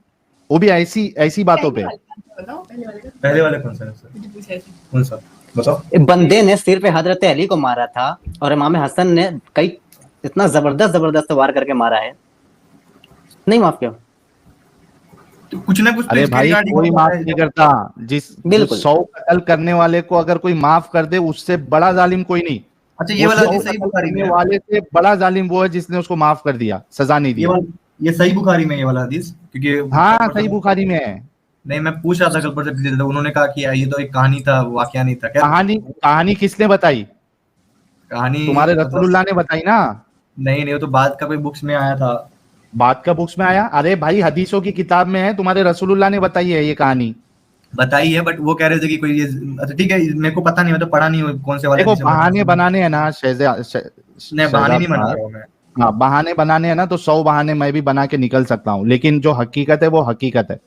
Speaker 1: वो भी ऐसी बातों पे?
Speaker 2: पहले वाले कौन सा है सर? कौन सा बताओ?
Speaker 5: एक बंदे ने सिर पे हजरत अली को मारा था और इमाम हसन ने कई इतना जबरदस्त वार करके मारा है, नहीं माफ किया।
Speaker 2: तो कुछ ना कुछ तो
Speaker 1: अरे
Speaker 2: इसके
Speaker 1: भाई
Speaker 2: regarding
Speaker 1: कोई
Speaker 2: होता
Speaker 1: माफ
Speaker 2: है।
Speaker 1: नहीं करता। जिस
Speaker 5: बिल्कुल।
Speaker 1: 100 कत्ल करने वाले को अगर कोई माफ कर दे, उससे बड़ा जालिम कोई नहीं।
Speaker 2: अच्छा ये
Speaker 1: वो
Speaker 2: वाला
Speaker 1: 100
Speaker 2: हदीस सही
Speaker 1: कत्ल
Speaker 2: बुखारी में
Speaker 1: करने
Speaker 2: है?
Speaker 1: वाले से बड़ा जालिम वो है जिसने उसको माफ कर दिया, सजा नहीं
Speaker 2: ये
Speaker 1: दिया।
Speaker 2: वाला, ये सही बुखारी में ये वाला हदीस? क्योंकि
Speaker 1: हाँ सही बुखारी में है।
Speaker 2: नहीं, मैं पूछ रहा था कल पर से, उन्होंने कहा कि ये तो एक कहानी था, वाकया नहीं था क्या?
Speaker 1: कहानी किसने बताई?
Speaker 2: कहानी
Speaker 1: तुम्हारे
Speaker 2: मतलब-
Speaker 1: रसूलुल्लाह ने बताई ना।
Speaker 2: नहीं, वो तो बाद का कोई बुक्स में आया था।
Speaker 1: बात का बुक्स में आया? अरे भाई हदीसों की किताब में है, तुम्हारे रसूलुल्लाह ने बताई है ये कहानी।
Speaker 2: बताई है, बट वो कह रहे थे कि कोई ये, अच्छा ठीक है, मेरे को पता नहीं, मैं तो पढ़ा नहीं हूँ कौन से वाले
Speaker 1: देखो
Speaker 2: हदीस में
Speaker 1: बहाने
Speaker 2: बताया।
Speaker 1: बनाने हैं ना
Speaker 2: नहीं, बहाने नहीं बना रहा हूँ मैं।
Speaker 1: हाँ बहाने बनाने हैं ना, तो 100 बहाने मैं भी बना के निकल सकता हूँ, लेकिन जो हकीकत है वो हकीकत है।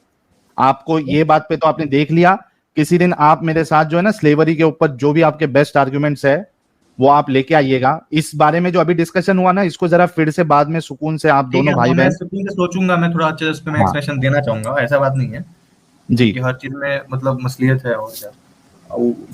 Speaker 1: आपको ये बात पे तो आपने देख लिया। किसी दिन आप मेरे साथ जो है ना स्लेवरी के ऊपर जो भी आपके बेस्ट आर्गुमेंट्स है वो आप लेके आइएगा। इस बारे में जो अभी डिस्कशन हुआ ना, इसको जरा फिर से बाद में सुकून से आप
Speaker 2: ठीक है,
Speaker 1: दोनों भाई
Speaker 2: मैं
Speaker 1: बहन।
Speaker 2: सुकून से सोचूंगा, मैं थोड़ा अच्छे से उस पे मैं
Speaker 1: हाँ।
Speaker 2: एक्सप्रेशन देना चाहूंगा, ऐसा बात नहीं है
Speaker 1: जी
Speaker 2: कि हर चीज में मतलब मसलियत है और क्या।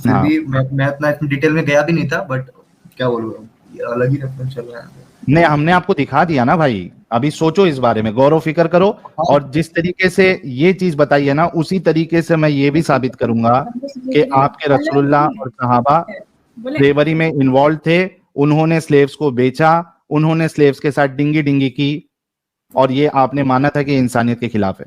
Speaker 2: फिर
Speaker 1: हाँ।
Speaker 2: भी मैं इतना इसमें डिटेल में गया भी नहीं था, बट क्या बोलूँ, ये अलग ही रेफरेंस चल रहा है।
Speaker 1: नहीं हमने आपको दिखा दिया ना भाई, अभी सोचो इस बारे में, गौर फिक्र करो। और जिस तरीके से ये चीज बताई है ना, उसी तरीके से मैं ये भी साबित करूंगा कि आपके रसूलुल्लाह और सहाबा स्लेवरी में इन्वॉल्व थे। उन्होंने स्लेव्स को बेचा, उन्होंने स्लेव्स के साथ डिंगी डिंगी की, और ये आपने माना था कि इंसानियत के खिलाफ है।